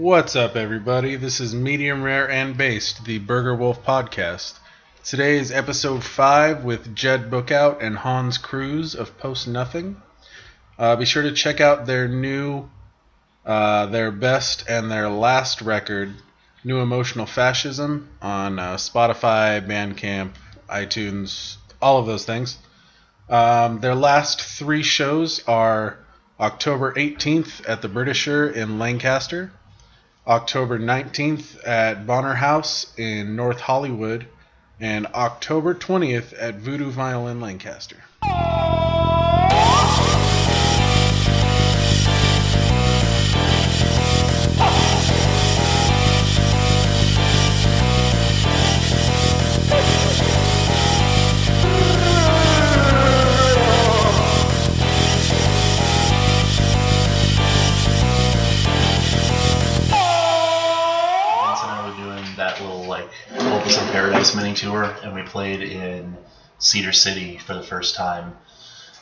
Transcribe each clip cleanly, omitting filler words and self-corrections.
What's up, everybody? This is Medium Rare and Based, the Burger Wolf podcast. Today is episode 5 with Jed Bookout and Hans Cruz of Post Nothing. Be sure to check out their best and their last record, New Emotional Fascism, on Spotify, Bandcamp, iTunes, all of those things. Their last 3 shows are October 18th at the Britisher in Lancaster, October 19th at Bonner House in North Hollywood, and October 20th at Voodoo Vinyl in Lancaster. Paradise mini tour, and we played in Cedar City for the first time.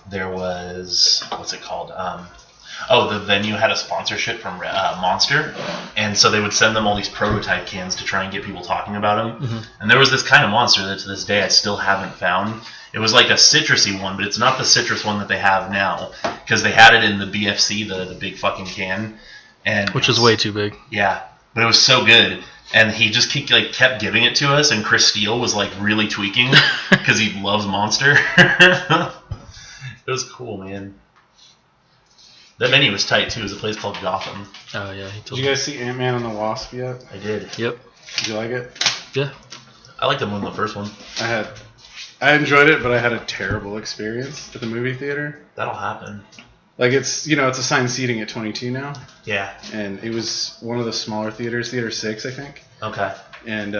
There was, what's it called? The venue had a sponsorship from Monster, and so they would send them all these prototype cans to try and get people talking about them. Mm-hmm. And there was this kind of monster that to this day I still haven't found. It was like a citrusy one, but it's not the citrus one that they have now, because they had it in the BFC, the big fucking can, and which is way too big. Yeah, but it was so good. And he just kept giving it to us, and Chris Steele was like really tweaking because he loves Monster. It was cool, man. That venue was tight too. It was a place called Gotham. Oh yeah. Did you guys see Ant-Man and the Wasp yet? I did. Yep. Did you like it? Yeah. I liked it more than the first one. I enjoyed it, but I had a terrible experience at the movie theater. That'll happen. Like it's assigned seating at 22 now. Yeah. And it was one of the smaller theaters, Theater 6, I think. Okay. And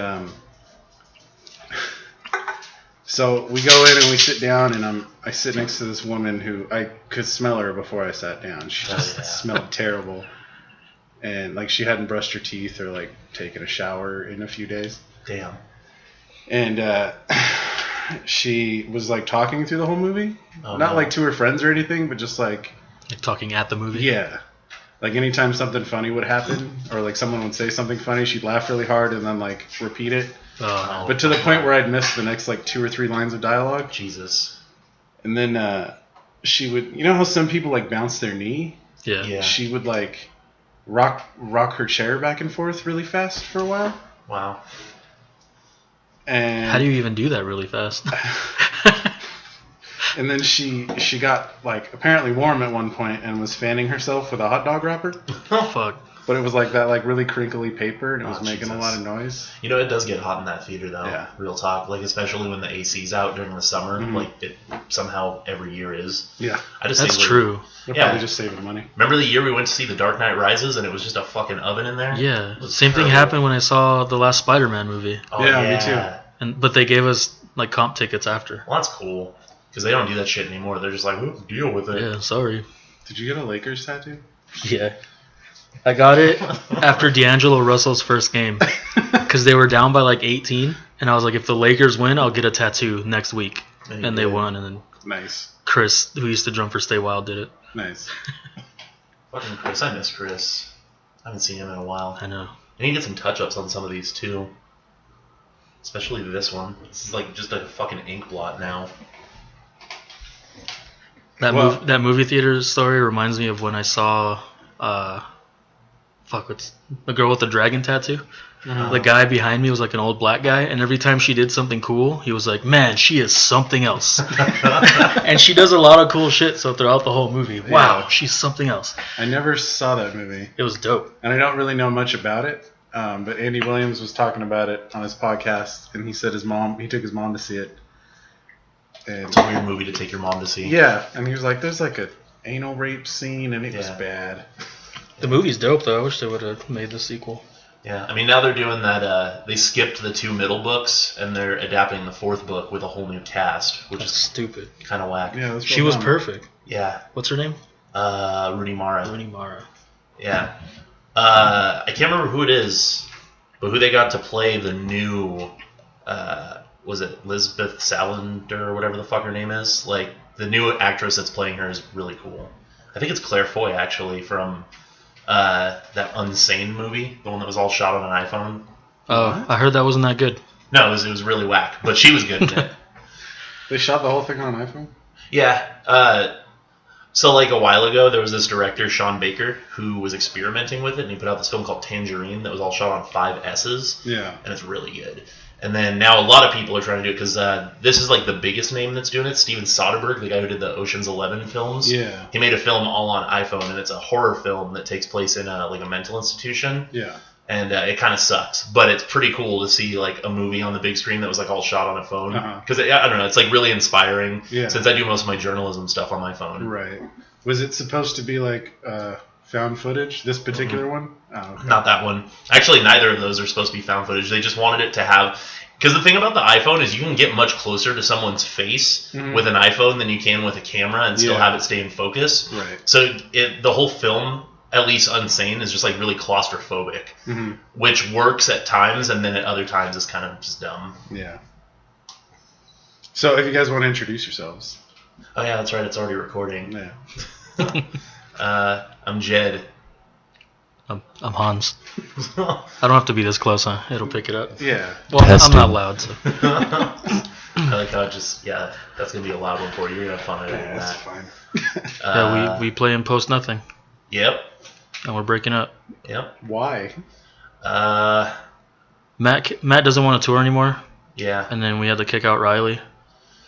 so we go in and we sit down, and I sit next to this woman who I could smell her before I sat down. She just smelled terrible, and like she hadn't brushed her teeth or like taken a shower in a few days. Damn. And she was like talking through the whole movie, not like to her friends or anything, but just like talking at the movie. Yeah. Like anytime something funny would happen, or like someone would say something funny, she'd laugh really hard and then like repeat it. But to the point where I'd miss the next like 2 or 3 lines of dialogue. Jesus. And then she would, you know how some people like bounce their knee? Yeah. She would like rock her chair back and forth really fast for a while. Wow. And how do you even do that really fast? And then she got like apparently warm at one point and was fanning herself with a hot dog wrapper. Oh fuck! But it was like that like really crinkly paper, and it was making a lot of noise. You know, it does get hot in that theater though. Yeah. Real talk. Like especially when the AC's out during the summer, mm-hmm. like it somehow every year is. Yeah. That's true. They're probably just saving money. Remember the year we went to see The Dark Knight Rises and it was just a fucking oven in there? Yeah. Same thing happened when I saw the last Spider-Man movie. Oh, yeah, me too. But they gave us like comp tickets after. Well, that's cool. Because they don't do that shit anymore. They're just like, we'll deal with it. Yeah, sorry. Did you get a Lakers tattoo? Yeah. I got it after D'Angelo Russell's first game. Because they were down by like 18. And I was like, if the Lakers win, I'll get a tattoo next week. And they won. And then nice. Chris, who used to drum for Stay Wild, did it. Nice. Fucking Chris. I miss Chris. I haven't seen him in a while. I know. And he get some touch-ups on some of these, too. Especially this one. It's like just a fucking ink blot now. That movie theater story reminds me of when I saw, what's the girl with the dragon tattoo? Mm-hmm. The guy behind me was like an old black guy, and every time she did something cool, he was like, "Man, she is something else." And she does a lot of cool shit. So throughout the whole movie, wow, she's something else. I never saw that movie. It was dope, and I don't really know much about it. But Andy Williams was talking about it on his podcast, and he said he took his mom to see it. And it's a weird movie to take your mom to see. Yeah, and he was like, there's like a anal rape scene, and it was bad. The movie's dope, though. I wish they would have made the sequel. Yeah, I mean, now they're doing that, they skipped the 2 middle books, and they're adapting the 4th book with a whole new cast, which is stupid. Kind of whack. Yeah, she was perfect. Yeah. What's her name? Rooney Mara. Rooney Mara. Yeah. I can't remember who it is, but who they got to play the new, was it Lisbeth Salander or whatever the fuck her name is? Like, the new actress that's playing her is really cool. I think it's Claire Foy, actually, from that Unsane movie, the one that was all shot on an iPhone. Oh, I heard that wasn't that good. No, it was really whack, but she was good in it. They shot the whole thing on an iPhone? Yeah. So like a while ago, there was this director, Sean Baker, who was experimenting with it, and he put out this film called Tangerine that was all shot on 5Ss. Yeah. And it's really good. And then now a lot of people are trying to do it because this is like the biggest name that's doing it. Steven Soderbergh, the guy who did the Ocean's 11 films. Yeah. He made a film all on iPhone, and it's a horror film that takes place in like a mental institution. Yeah. And it kind of sucks, but it's pretty cool to see like a movie on the big screen that was like all shot on a phone. Because I don't know, it's like really inspiring. Yeah. Since I do most of my journalism stuff on my phone. Right. Was it supposed to be like found footage? This particular one? Oh, okay. Not that one. Actually, neither of those are supposed to be found footage. They just wanted it to have. Because the thing about the iPhone is you can get much closer to someone's face with an iPhone than you can with a camera and still have it stay in focus. Right. So the whole film, at least Unsane, is just like really claustrophobic, which works at times, and then at other times is kind of just dumb. Yeah. So if you guys want to introduce yourselves. Oh yeah, that's right. It's already recording. Yeah. I'm Jed. I'm Hans. I don't have to be this close, huh? It'll pick it up. Yeah. Well, I'm not loud, so. I like how that's going to be a loud one for you. You're going to have fun editing That's that. fine. Yeah, we play and post nothing, Yep. and we're breaking up. Yep. Why? Matt doesn't want to tour anymore, Yeah. and then we had to kick out Riley,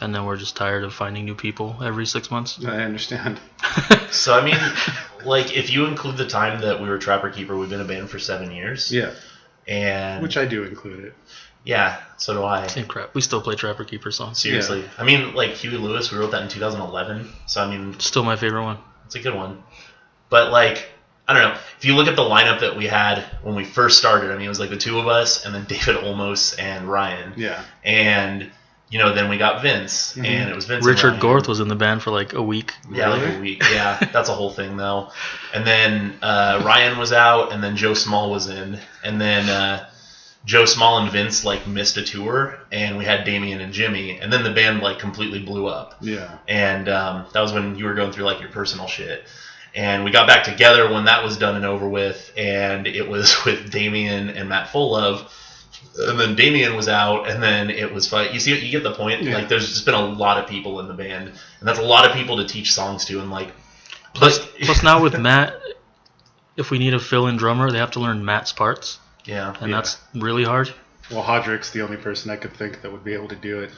and then we're just tired of finding new people every 6 months. I understand. So, I mean, like, if you include the time that we were Trapper Keeper, we've been a band for 7 years. Yeah. And Which I do include it. yeah, so do I. Same crap. We still play Trapper Keeper songs. Seriously. Yeah. I mean, like, Huey Lewis, we wrote that in 2011. So, I mean, Still my favorite one. it's a good one. But, like, I don't know. If you look at the lineup that we had when we first started, I mean, it was like the two of us and then David Olmos and Ryan. Yeah. And, you know, then we got Vince. And it was Vince Richard and Ryan. Gorth was in the band for like a week. Yeah, like a week. Yeah, that's a whole thing, though. And then Ryan was out, and then Joe Small was in. And then Joe Small and Vince, like, missed a tour, and we had Damien and Jimmy. And then the band, like, completely blew up. Yeah. And that was when you were going through, like, your personal shit. And we got back together when that was done and over with, and it was with Damien and Matt Fullove. And then Damien was out, and then it was fun. You see, you get the point. Yeah. Like, there's just been a lot of people in the band, and that's a lot of people to teach songs to. And like, Plus now with Matt, if we need a fill-in drummer, they have to learn Matt's parts, yeah, and that's really hard. Well, Hodrick's the only person I could think that would be able to do it.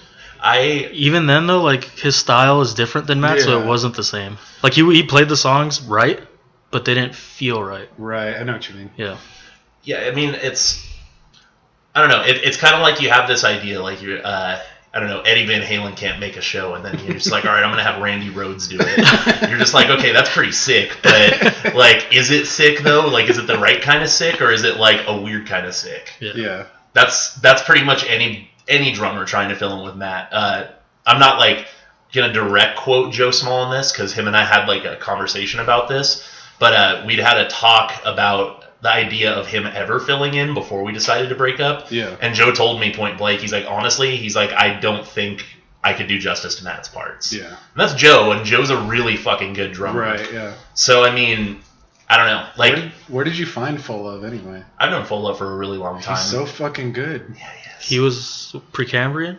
Even then, though, like, his style is different than Matt, so Yeah. it wasn't the same. Like, he played the songs right, but they didn't feel right. Right. I know what you mean. Yeah. yeah, I mean, I don't know. It's kind of like you have this idea, like you're, I don't know, Eddie Van Halen can't make a show, and then you're just like, all right, I'm gonna have Randy Rhoads do it. You're just like, okay, that's pretty sick, but like, is it sick though? Like, is it the right kind of sick, or is it like a weird kind of sick? Yeah. That's pretty much any drummer trying to fill in with Matt. I'm not like gonna direct quote Joe Small on this because him and I had like a conversation about this, but we'd had a talk about the idea of him ever filling in before we decided to break up. Yeah. And Joe told me point blank, he's like, honestly, he's like, I don't think I could do justice to Matt's parts. Yeah. And that's Joe, and Joe's a really fucking good drummer. Right. Yeah. So I mean, I don't know. Like, Where did you find Full Love anyway? I've known Full Love for a really long time. He's so fucking good. Yeah, he is. He was Precambrian?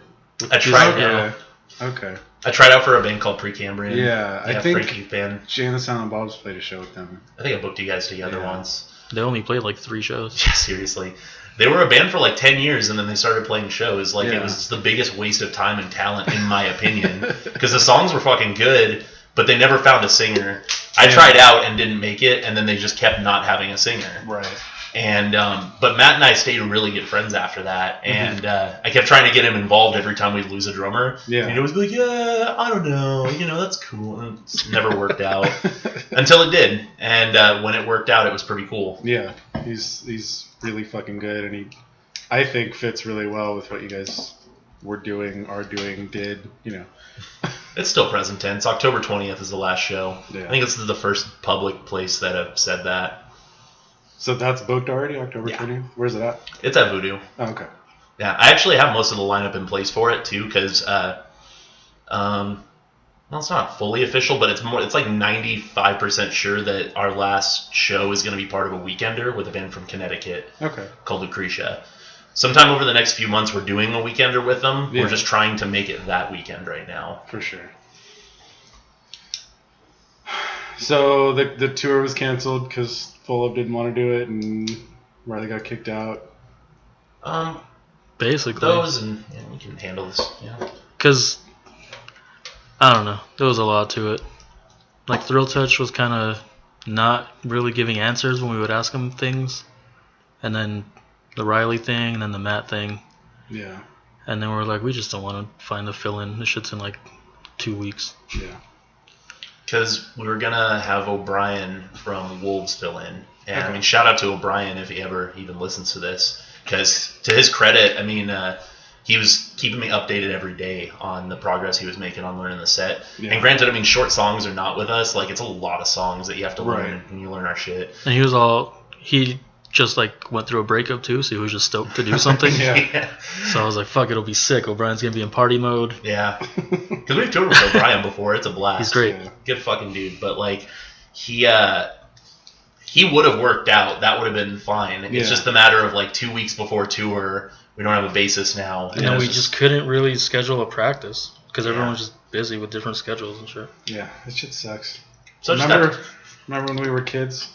I tried. Okay. Okay. I tried out for a band called Precambrian. Yeah, I think Frankie's band. Janice and Bob's played a show with them. I think I booked you guys together Yeah. once. They only played like 3 shows. Yeah, seriously. They were a band for like 10 years, and then they started playing shows. Like, Yeah. it was the biggest waste of time and talent, in my opinion. Because the songs were fucking good, but they never found a singer. I tried out and didn't make it, and then they just kept not having a singer. Right. And but Matt and I stayed really good friends after that, and I kept trying to get him involved every time we'd lose a drummer. Yeah. And he was like, yeah, I don't know, that's cool. And it's never worked out until it did, and when it worked out, it was pretty cool. Yeah. He's really fucking good, and he, I think, fits really well with what you guys were doing, are doing, did. It's still present tense. October 20th is the last show. Yeah. I think it's the first public place that have said that. So that's booked already, October 20th? Where's it at? It's at Voodoo. Oh, okay. Yeah, I actually have most of the lineup in place for it too, because well, Well, it's not fully official, but it's like 95% sure that our last show is going to be part of a weekender with a band from Connecticut called Lucretia. Sometime over the next few months, we're doing a weekender with them. Yeah. We're just trying to make it that weekend right now. For sure. So the tour was canceled because Fulop didn't want to do it, and Riley got kicked out. Basically. Those, and we can handle this. Yeah. Because, I don't know, there was a lot to it. Like, Thrill Touch was kind of not really giving answers when we would ask him things. And then the Riley thing, and then the Matt thing. Yeah. And then we're like, we just don't want to find the fill-in. This shit's in like 2 weeks. Yeah. Because we were going to have O'Brien from Wolves fill in. And I mean, shout out to O'Brien if he ever even listens to this. Because to his credit, I mean, he was keeping me updated every day on the progress he was making on learning the set. Yeah. And granted, I mean, short songs are not with us. Like, it's a lot of songs that you have to learn when you learn our shit. And he just like went through a breakup too, so he was just stoked to do something. Yeah. So I was like, fuck, it'll be sick. O'Brien's going to be in party mode. Yeah. Because we've toured with O'Brien before. It's a blast. He's great. Good fucking dude. But, like, he would have worked out. That would have been fine. It's just a matter of, like, 2 weeks before tour, we don't have a bassist now. And then we just couldn't really schedule a practice because everyone was just busy with different schedules and shit. Yeah, that shit sucks. So remember when we were kids?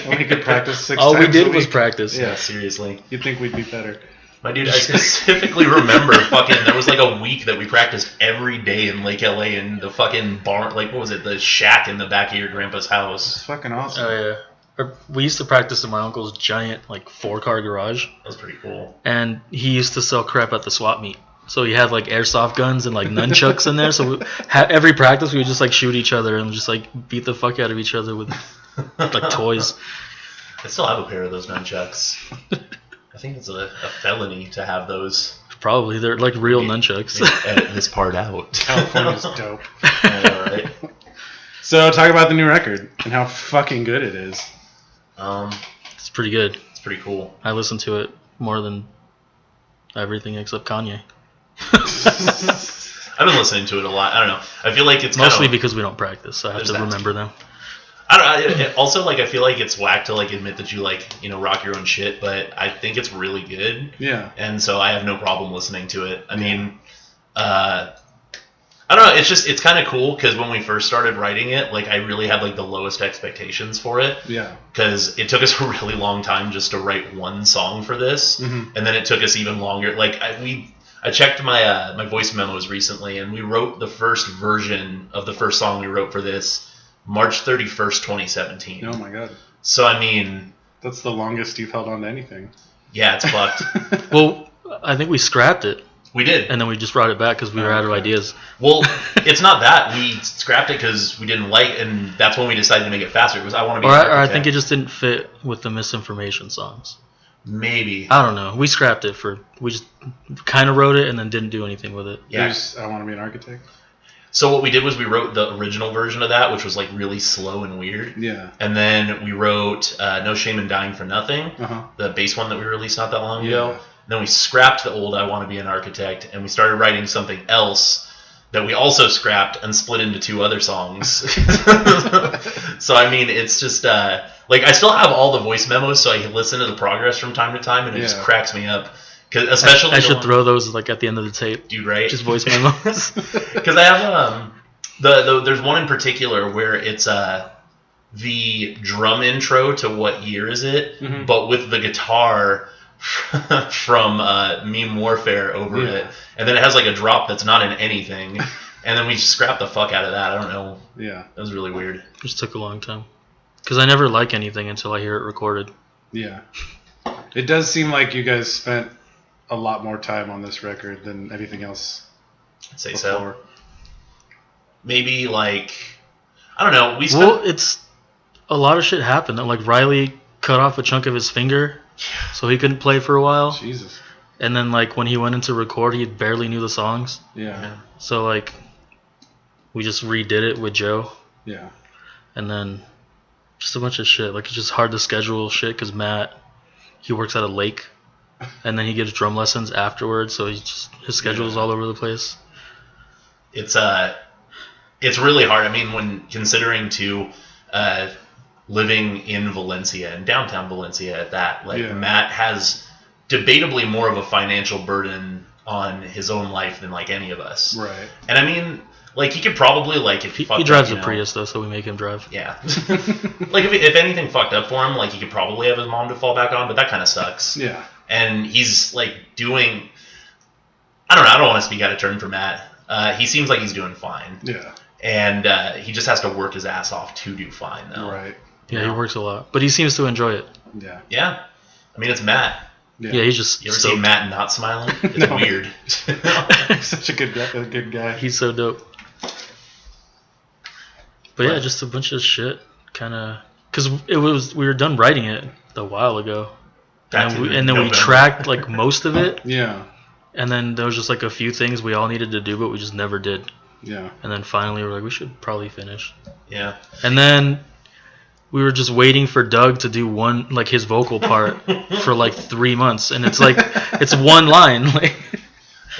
And we could practice 6 times All we did a was week? practice. Yeah, seriously. You'd think we'd be better. My dude, I specifically remember there was like a week that we practiced every day in Lake LA in the fucking barn, like, what was it, the shack in the back of your grandpa's house. It's fucking awesome. Oh, yeah. We used to practice in my uncle's giant, like, 4-car garage. That was pretty cool. And he used to sell crap at the swap meet. So he had, like, airsoft guns and, like, nunchucks in there. So every practice we would just, like, shoot each other and just, like, beat the fuck out of each other with, like, toys. I still have a pair of those nunchucks. I think it's a felony to have those. Probably. They're, like, real nunchucks. Edit this part out. California's dope. Yeah, right? So, talk about the new record and how fucking good it is. It's pretty good. It's pretty cool. I listen to it more than everything except Kanye. I've been listening to it a lot. I don't know. I feel like it's mostly because we don't practice, so I have to remember them. I don't know. Also, like, I feel like it's whack to, like, admit that you, like, you know, rock your own shit, but I think it's really good. Yeah. And so I have no problem listening to it. I mean, I don't know. It's kind of cool because when we first started writing it, like, I really had, like, the lowest expectations for it. Yeah. Because it took us a really long time just to write one song for this, and then it took us even longer. Like, I checked my my voice memos recently, and we wrote the first version of the first song we wrote for this March 31st, 2017. Oh my god. So, I mean, that's the longest you've held on to anything. Yeah, it's fucked. Well, I think we scrapped it. We did. And then we just brought it back because we were out of ideas. Well, it's not that. We scrapped it because we didn't like it, and that's when we decided to make it faster. It was, I want to be or I think it just didn't fit with the Misinformation songs. Maybe. I don't know. We scrapped it we just kind of wrote it and then didn't do anything with it. Yeah. I Want to Be an Architect. So what we did was we wrote the original version of that, which was, like, really slow and weird. Yeah. And then we wrote No Shame in Dying for Nothing, the bass one that we released not that long ago. Then we scrapped the old I Want to Be an Architect, and we started writing something else that we also scrapped and split into 2 other songs. So, I mean, it's just, like, I still have all the voice memos, so I can listen to the progress from time to time, and it just cracks me up. Especially I should throw those, like, at the end of the tape. Dude, right? Just voice memos. Because I have, there's one in particular where it's, the drum intro to What Year Is It, but with the guitar from Meme Warfare over it, and then it has, like, a drop that's not in anything, and then we just scrapped the fuck out of that. I don't know. Yeah. That was really weird. It just took a long time. Because I never like anything until I hear it recorded. Yeah. It does seem like you guys spent a lot more time on this record than anything else. I'd say before. So. Maybe, like, I don't know. It's a lot of shit happened. Like, Riley cut off a chunk of his finger, so he couldn't play for a while. Jesus. And then, like, when he went into record, he barely knew the songs. Yeah. So, like, we just redid it with Joe. Yeah. And then just a bunch of shit. Like, it's just hard to schedule shit because Matt, he works at a lake. And then he gives drum lessons afterwards, so his schedule is all over the place. It's it's really hard. I mean, when considering living in Valencia and downtown Valencia at that, Matt has debatably more of a financial burden on his own life than like any of us. Right. And I mean, like he could probably like if he drives a Prius though, so we make him drive. Yeah. Like if anything fucked up for him, like he could probably have his mom to fall back on, but that kind of sucks. Yeah. And he's like doing. I don't know. I don't want to speak out of turn for Matt. He seems like he's doing fine. Yeah. And he just has to work his ass off to do fine, though. Right. Yeah, he works a lot, but he seems to enjoy it. Yeah. Yeah. I mean, it's Matt. Yeah, he's just. You ever see Matt not smiling? It's weird. He's such a good guy. He's so dope. But yeah, just a bunch of shit, kind of, because we were done writing it a while ago, and then we tracked like most of it. Yeah. And then there was just like a few things we all needed to do, but we just never did. Yeah. And then finally we were like, we should probably finish. Yeah. And then we were just waiting for Doug to do one, like his vocal part for like 3 months, and it's like it's one line. Like.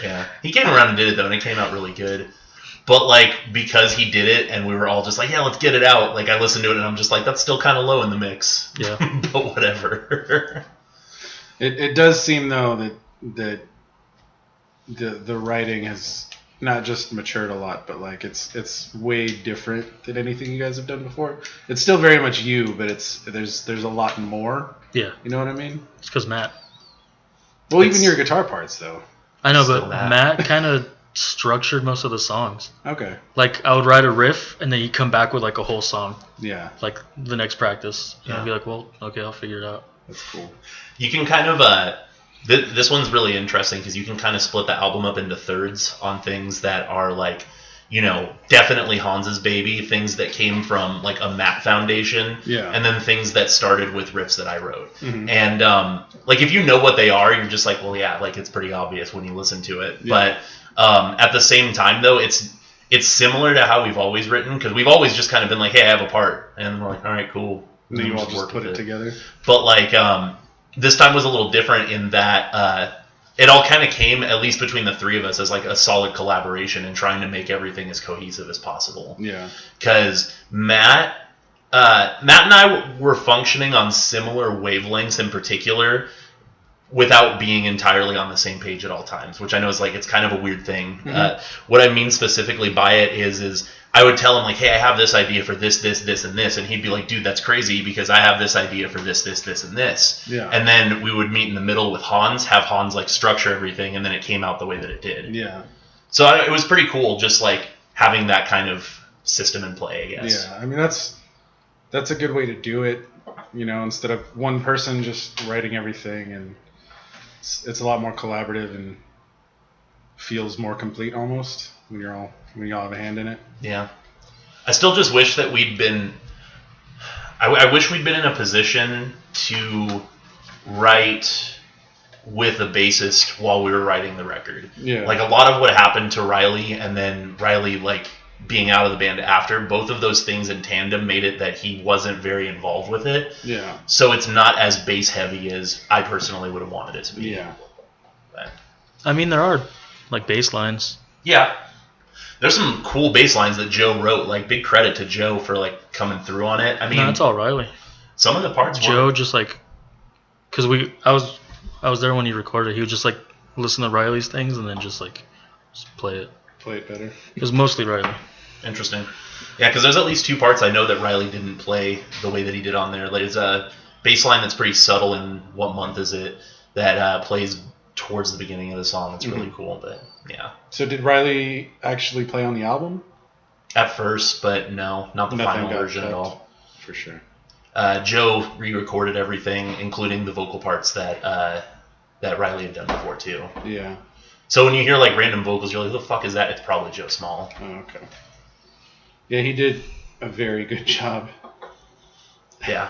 Yeah. He came around and did it though, and it came out really good. But like because he did it, and we were all just like, yeah, let's get it out. Like I listened to it, and I'm just like, that's still kind of low in the mix. Yeah. But whatever. It does seem though that the writing has not just matured a lot, but like it's way different than anything you guys have done before. It's still very much you, but there's a lot more. Yeah. You know what I mean? It's because Matt. Well, even your guitar parts though. I know, but Matt kind of structured most of the songs. Okay. Like I would write a riff, and then he'd come back with like a whole song. Yeah. Like the next practice, and I'd be like, well, okay, I'll figure it out. That's cool. You can kind of this one's really interesting because you can kind of split the album up into thirds on things that are like, you know, definitely Hans's baby, things that came from like a Matt foundation, and then things that started with riffs that I wrote. Mm-hmm. And like if you know what they are, you're just like, well, yeah, like it's pretty obvious when you listen to it. Yeah. But at the same time, though, it's similar to how we've always written because we've always just kind of been like, hey, I have a part, and we're like, all right, cool. And then you all just put it together. But like this time was a little different in that it all kind of came, at least between the three of us, as like a solid collaboration and trying to make everything as cohesive as possible. Yeah. Because Matt and I were functioning on similar wavelengths in particular without being entirely on the same page at all times, which I know is like, it's kind of a weird thing. Mm-hmm. What I mean specifically by it is I would tell him like, hey, I have this idea for this, and this. And he'd be like, dude, that's crazy because I have this idea for this, and this. Yeah. And then we would meet in the middle with Hans, have Hans like structure everything. And then it came out the way that it did. Yeah. So it was pretty cool just like having that kind of system in play, I guess. Yeah. I mean, that's a good way to do it, you know, instead of one person just writing everything, and it's a lot more collaborative and feels more complete almost when you all have a hand in it. Yeah. I still just wish that we'd been... I wish we'd been in a position to write with a bassist while we were writing the record. Yeah. Like a lot of what happened to Riley and then Riley like being out of the band after, both of those things in tandem made it that he wasn't very involved with it. Yeah. So it's not as bass heavy as I personally would have wanted it to be. Yeah. But, I mean, there are like bass lines. Yeah. There's some cool bass lines that Joe wrote. Like, big credit to Joe for like coming through on it. I mean, no, it's all Riley. Some of the parts Joe were... just like, because I was there when he recorded. He would just like listen to Riley's things and then just play it. Play it better. It was mostly Riley. Interesting. Yeah, because there's at least two parts I know that Riley didn't play the way that he did on there. Like, there's a bass line that's pretty subtle in What Month Is It that plays towards the beginning of the song. It's really cool, but yeah. So did Riley actually play on the album? At first, but no, not the final version at all. For sure. Joe re-recorded everything, including the vocal parts that Riley had done before too. Yeah. So when you hear like random vocals, you're like, "Who the fuck is that?" It's probably Joe Small. Oh, okay. Yeah, he did a very good job. Yeah.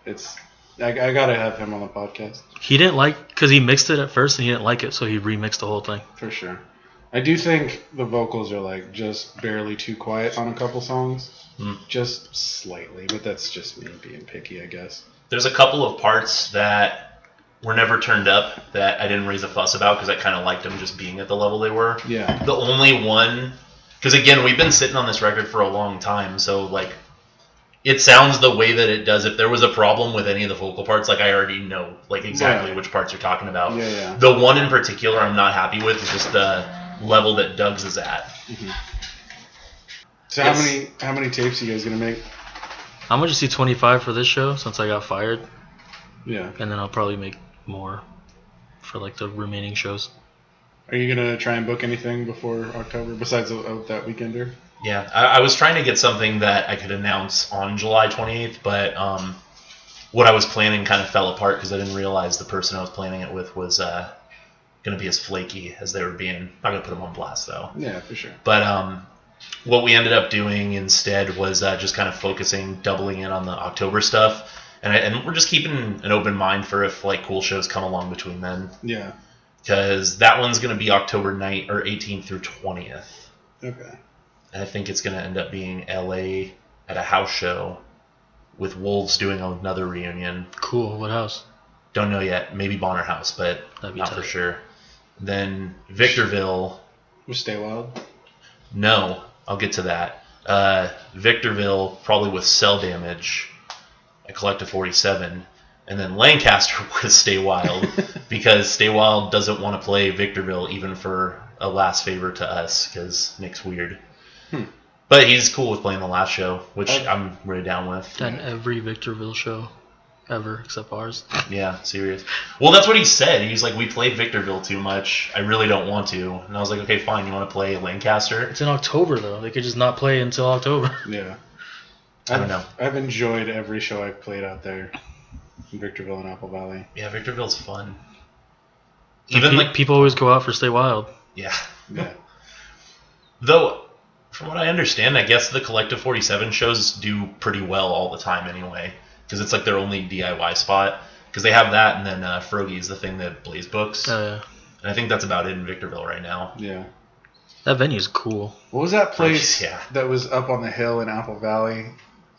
I gotta have him on the podcast. He didn't because he mixed it at first and he didn't like it, so he remixed the whole thing. For sure. I do think the vocals are like just barely too quiet on a couple songs. Just slightly, but that's just me being picky, I guess. There's a couple of parts that were never turned up that I didn't raise a fuss about because I kind of liked them just being at the level they were. Yeah. The only one Because again, we've been sitting on this record for a long time, so like, it sounds the way that it does. If there was a problem with any of the vocal parts, like I already know like exactly which parts you're talking about. Yeah. The one in particular I'm not happy with is just the level that Doug's is at. Mm-hmm. So how many tapes are you guys gonna make? I'm gonna just do 25 for this show since I got fired. Yeah. And then I'll probably make more for like the remaining shows. Are you gonna try and book anything before October besides that weekender? Yeah, I was trying to get something that I could announce on July 28th, but what I was planning kind of fell apart because I didn't realize the person I was planning it with was going to be as flaky as they were being. I'm not going to put them on blast, though. Yeah, for sure. But what we ended up doing instead was just kind of doubling in on the October stuff, and we're just keeping an open mind for if like cool shows come along between then. Yeah. Because that one's going to be October 18th through 20th. Okay. I think it's going to end up being LA at a house show with Wolves doing another reunion. Cool. What house? Don't know yet. Maybe Bonner House, but not tight. for sure. Then Victorville. With Stay Wild? No, I'll get to that. Victorville, probably with Cell Damage at Collective 47. And then Lancaster with Stay Wild because Stay Wild doesn't want to play Victorville even for a last favor to us because Nick's weird. But he's cool with playing the last show, which I'm really down with. Done every Victorville show ever except ours. Yeah, serious. Well, that's what he said. He's like, we played Victorville too much. I really don't want to. And I was like, okay, fine. You want to play Lancaster? It's in October, though. They could just not play until October. Yeah. I don't know. I've enjoyed every show I've played out there in Victorville and Apple Valley. Yeah, Victorville's fun. Even like people always go out for Stay Wild. Yeah. Yeah. Though, from what I understand, I guess the Collective 47 shows do pretty well all the time anyway, because it's like their only DIY spot. Because they have that, and then Froggy's the thing that Blaze books. Oh, yeah. And I think that's about it in Victorville right now. Yeah. That venue's cool. What was that place Yeah. that was up on the hill in Apple Valley?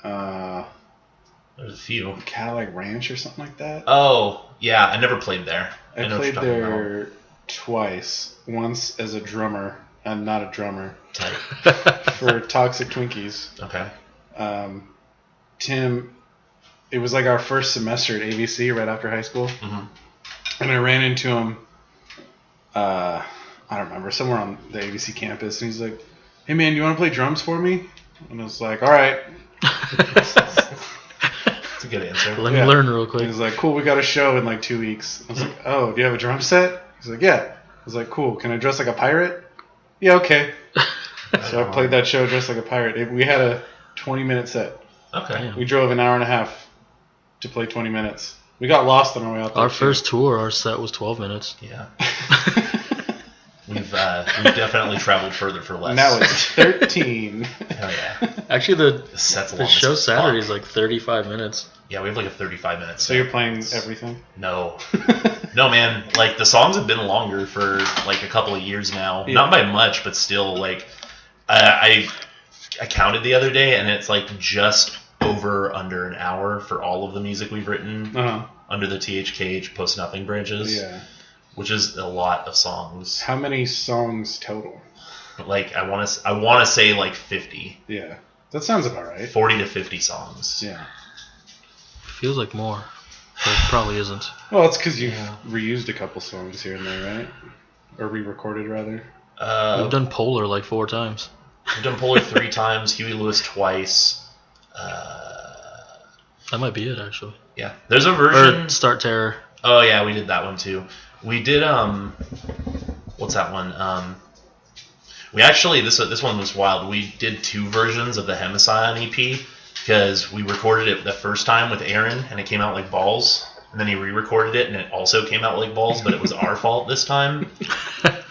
There's a few. Cadillac Ranch or something like that? Oh, yeah, I never played there. I know what played you're talking there twice. Once as a drummer, and not a drummer, Tight. for Toxic Twinkies. Okay. Tim, it was like our first semester at ABC right after high school. Mm-hmm. And I ran into him, I don't remember, somewhere on the ABC campus. And he's like, hey man, you want to play drums for me? And I was like, all right. That's a good answer. Let me learn real quick. He was like, cool, we got a show in like 2 weeks. I was like, oh, do you have a drum set? He's like, yeah. I was like, cool, can I dress like a pirate? Yeah, okay. So I played that show dressed like a pirate. We had a 20-minute set. Okay. Damn. We drove an hour and a half to play 20 minutes. We got lost on our way out there. Our first tour, our set was 12 minutes. Yeah. We've definitely traveled further for less. Now it's 13. Hell yeah. Actually, The set's the long show as Saturday is fuck. like 35 minutes. Yeah, we have like a 35-minute set. So you're playing everything? No. No, man. Like, the songs have been longer for, like, a couple of years now. Yeah. Not by much, but still, like, I counted the other day, and it's, like, just under an hour for all of the music we've written under the THKH Post Nothing branches. Yeah. Which is a lot of songs. How many songs total? Like, I want to say, like, 50. Yeah. That sounds about right. 40 to 50 songs. Yeah. Feels like more, but it probably isn't. Well, it's because you've reused a couple songs here and there, right? Or re-recorded, rather. We've done Polar like 4 times. We've done Polar 3 times, Huey Lewis twice. That might be it, actually. Yeah. There's a version... Or Start Terror. Oh, yeah, we did that one, too. We did, what's that one? We actually, this one was wild. We did 2 versions of the Hemicide EP, because we recorded it the first time with Aaron, and it came out like balls. And then he re-recorded it, and it also came out like balls, but it was our fault this time.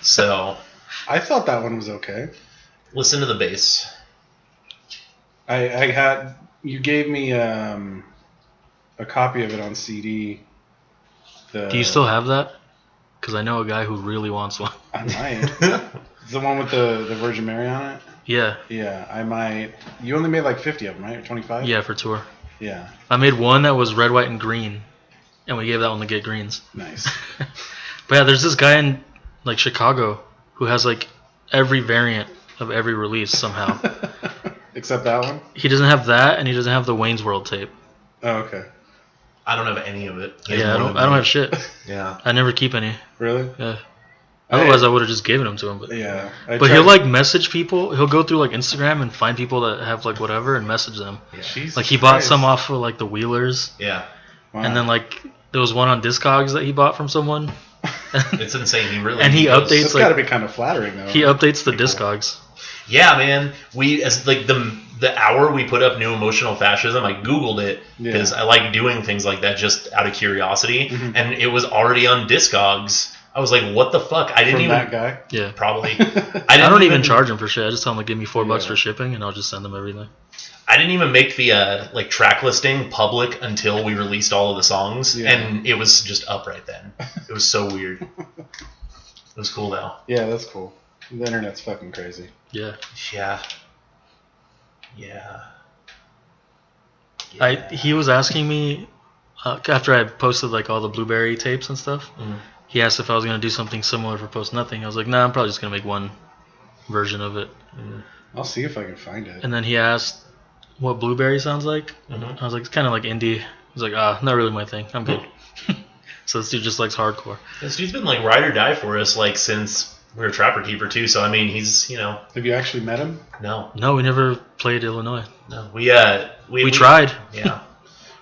So... I thought that one was okay. Listen to the bass. I had... You gave me a copy of it on CD. Do you still have that? Because I know a guy who really wants one. I might. The one with the Virgin Mary on it? Yeah. Yeah, I might. You only made like 50 of them, right? 25? Yeah, for tour. Yeah. I made one that was red, white, and green, and we gave that one to Get Greens. Nice. But yeah, there's this guy in like Chicago who has like every variant of every release somehow. Except that one? He doesn't have that, and he doesn't have the Wayne's World tape. Oh, okay. I don't have any of it. Yeah, I don't have shit. Yeah. I never keep any. Really? Yeah. Otherwise, I would have just given them to him. But yeah. But he'll like message people. He'll go through like Instagram and find people that have like whatever and message them. Yeah. Jesus like he bought Christ. some off of like the Wheelers. Yeah. Wow. And then like there was one on Discogs that he bought from someone. It's insane. He really And he does. updates It's like got to be kind of flattering though. he updates the Discogs. Yeah, man. We as like the hour we put up New Emotional Fascism, I Googled it because I like doing things like that just out of curiosity, and it was already on Discogs. I was like, "What the fuck?" I didn't From even that guy. Yeah. probably. I don't even charge him for shit. I just tell him like give me $4 Yeah. for shipping, and I'll just send them everything. I didn't even make the like track listing public until we released all of the songs, and it was just up right then. It was so weird. It was cool though. Yeah, that's cool. The internet's fucking crazy. Yeah. Yeah. Yeah. He was asking me after I posted like all the Blueberry tapes and stuff. He asked if I was gonna do something similar for Post Nothing. I was like, nah, I'm probably just gonna make one version of it. I'll see if I can find it. And then he asked what Blueberry sounds like. I was like, it's kind of like indie. He's like, not really my thing. I'm good. So this dude just likes hardcore. This dude's been like ride or die for us like since we were Trapper Keeper too. So I mean, he's Have you actually met him? No, we never played Illinois. No, we tried. Yeah,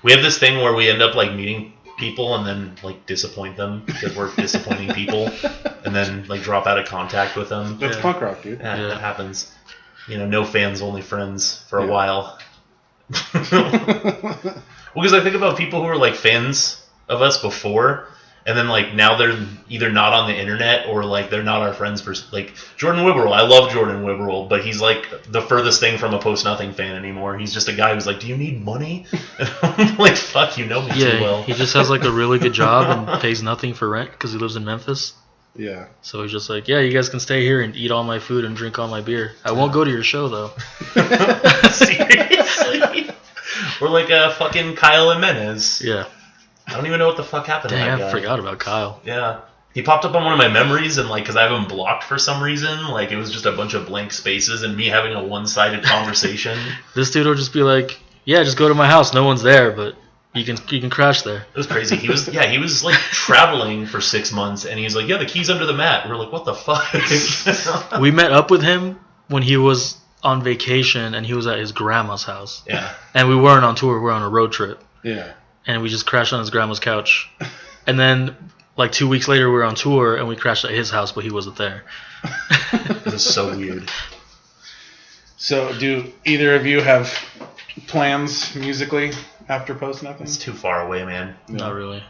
we have this thing where we end up like meeting people and then like disappoint them because we're disappointing people, and then like drop out of contact with them. That's punk rock, dude. Yeah, that happens. No fans, only friends for a while. Well, because I think about people who were like fans of us before, and then like now they're either not on the internet or like they're not our friends for like Jordan Wibberell. I love Jordan Wibberell, but he's like the furthest thing from a Post Nothing fan anymore. He's just a guy who's like, "Do you need money?" And I'm like, "Fuck, you know me too well." He just has like a really good job and pays nothing for rent because he lives in Memphis. Yeah. So he's just like, yeah, you guys can stay here and eat all my food and drink all my beer. I won't go to your show though. Seriously, we're like a fucking Kyle Jimenez. Yeah. I don't even know what the fuck happened to that Dang, guy. I forgot about Kyle. Yeah. He popped up on one of my memories, and like, because I have him blocked for some reason, like it was just a bunch of blank spaces and me having a one-sided conversation. This dude will just be like, yeah, just go to my house. No one's there, but you can crash there. It was crazy. He was like traveling for 6 months, and he's like, yeah, the key's under the mat. We're like, what the fuck? We met up with him when he was on vacation, and he was at his grandma's house. Yeah. And we weren't on tour. We were on a road trip. Yeah. And we just crashed on his grandma's couch. And then, like 2 weeks later, we were on tour, and we crashed at his house, but he wasn't there. It was so weird. So, do either of you have plans musically after Post Nothing? It's too far away, man. Not really.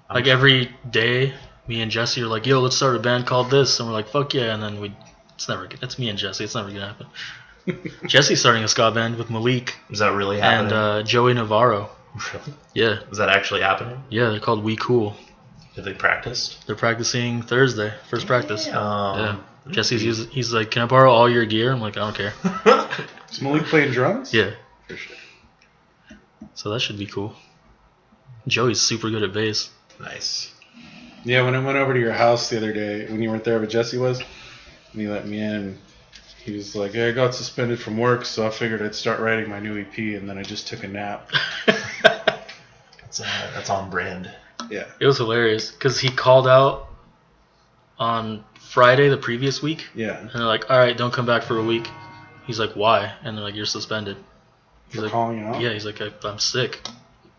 Like every day, me and Jesse are like, yo, let's start a band called this. And we're like, fuck yeah. And then it's me and Jesse. It's never going to happen. Jesse's starting a ska band with Malik. Is that really happening? And Joey Navarro. Really? Yeah. Is that actually happening? Yeah, they're called We Cool. Have they practiced? They're practicing Thursday, first practice. Yeah. Jesse's he's like, can I borrow all your gear? I'm like, I don't care. Is Malik playing drums? Yeah. For sure. So that should be cool. Joey's super good at bass. Nice. Yeah, when I went over to your house the other day, when you weren't there, but Jesse was, and he let me in, he was like, yeah, I got suspended from work, so I figured I'd start writing my new EP, and then I just took a nap. That's on brand. Yeah. It was hilarious because he called out on Friday the previous week. Yeah. And they're like, all right, don't come back for a week. He's like, why? And they're like, you're suspended. He's For like, calling you out? yeah, he's like, I'm sick.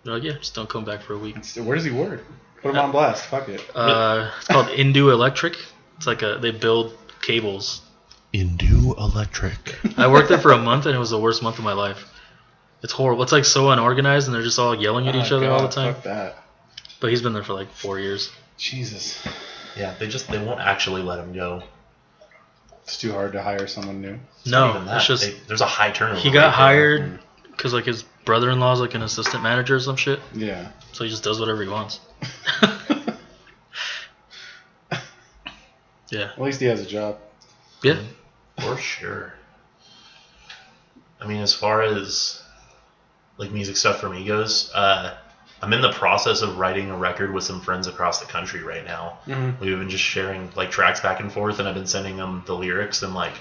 They're like, yeah, just don't come back for a week. Where does he work? Put him on blast. Fuck it. It's called Indu Electric. It's like they build cables. Indu Electric. I worked there for a month, and it was the worst month of my life. It's horrible. It's like so unorganized, and they're just all yelling at each other all the time. Fuck that. But he's been there for like 4 years. Jesus. Yeah, they won't actually let him go. It's too hard to hire someone new. No, Even that. it's just there's a high turnover. he got rate there. hired because like his brother-in-law is like an assistant manager or some shit. Yeah. So he just does whatever he wants. Yeah. At least he has a job. Yeah. For sure. I mean, as far as like music stuff for me goes, I'm in the process of writing a record with some friends across the country right now. Mm-hmm. We've been just sharing like tracks back and forth, and I've been sending them the lyrics and like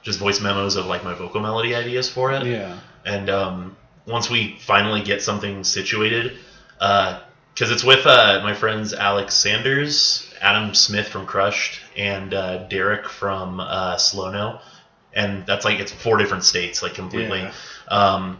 just voice memos of like my vocal melody ideas for it. Yeah. And once we finally get something situated, because it's with my friends Alex Sanders, Adam Smith from Crushed, and Derek from Slow No, and that's like it's 4 different states, like completely. Yeah.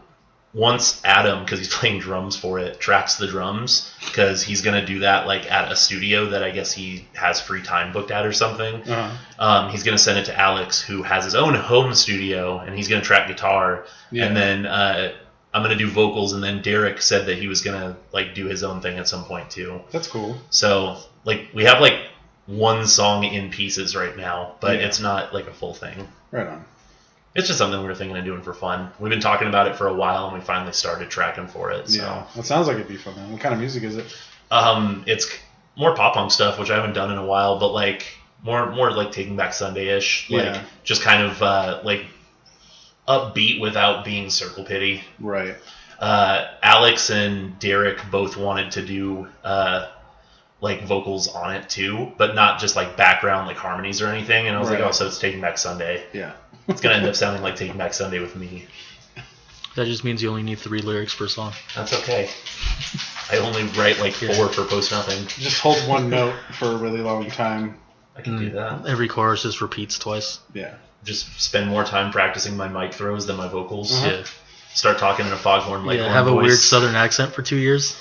Once Adam, because he's playing drums for it, tracks the drums, because he's gonna do that like at a studio that I guess he has free time booked at or something. Uh-huh. He's gonna send it to Alex, who has his own home studio, and he's gonna track guitar, Yeah. and then I'm gonna do vocals, and then Derek said that he was gonna like do his own thing at some point too. That's cool. So like we have like 1 song in pieces right now, but Yeah. it's not like a full thing. Right on. It's just something we were thinking of doing for fun. We've been talking about it for a while, and we finally started tracking for it. So. Yeah. That sounds like it'd be fun, man. What kind of music is it? It's more pop punk stuff, which I haven't done in a while, but like more like Taking Back Sunday-ish, like Yeah. just kind of like upbeat without being circle pity. Right. Alex and Derek both wanted to do like vocals on it too, but not just like background like harmonies or anything. And I was Right. like, oh, so it's Taking Back Sunday. Yeah. It's gonna end up sounding like Taking Back Sunday with me. That just means you only need 3 lyrics per song. That's okay. I only write like 4 for Post Nothing. Just hold one note for a really long time. I can do that. Every chorus just repeats twice. Yeah. Just spend more time practicing my mic throws than my vocals. Uh-huh. Yeah. Start talking in a foghorn like Have a weird southern accent for 2 years.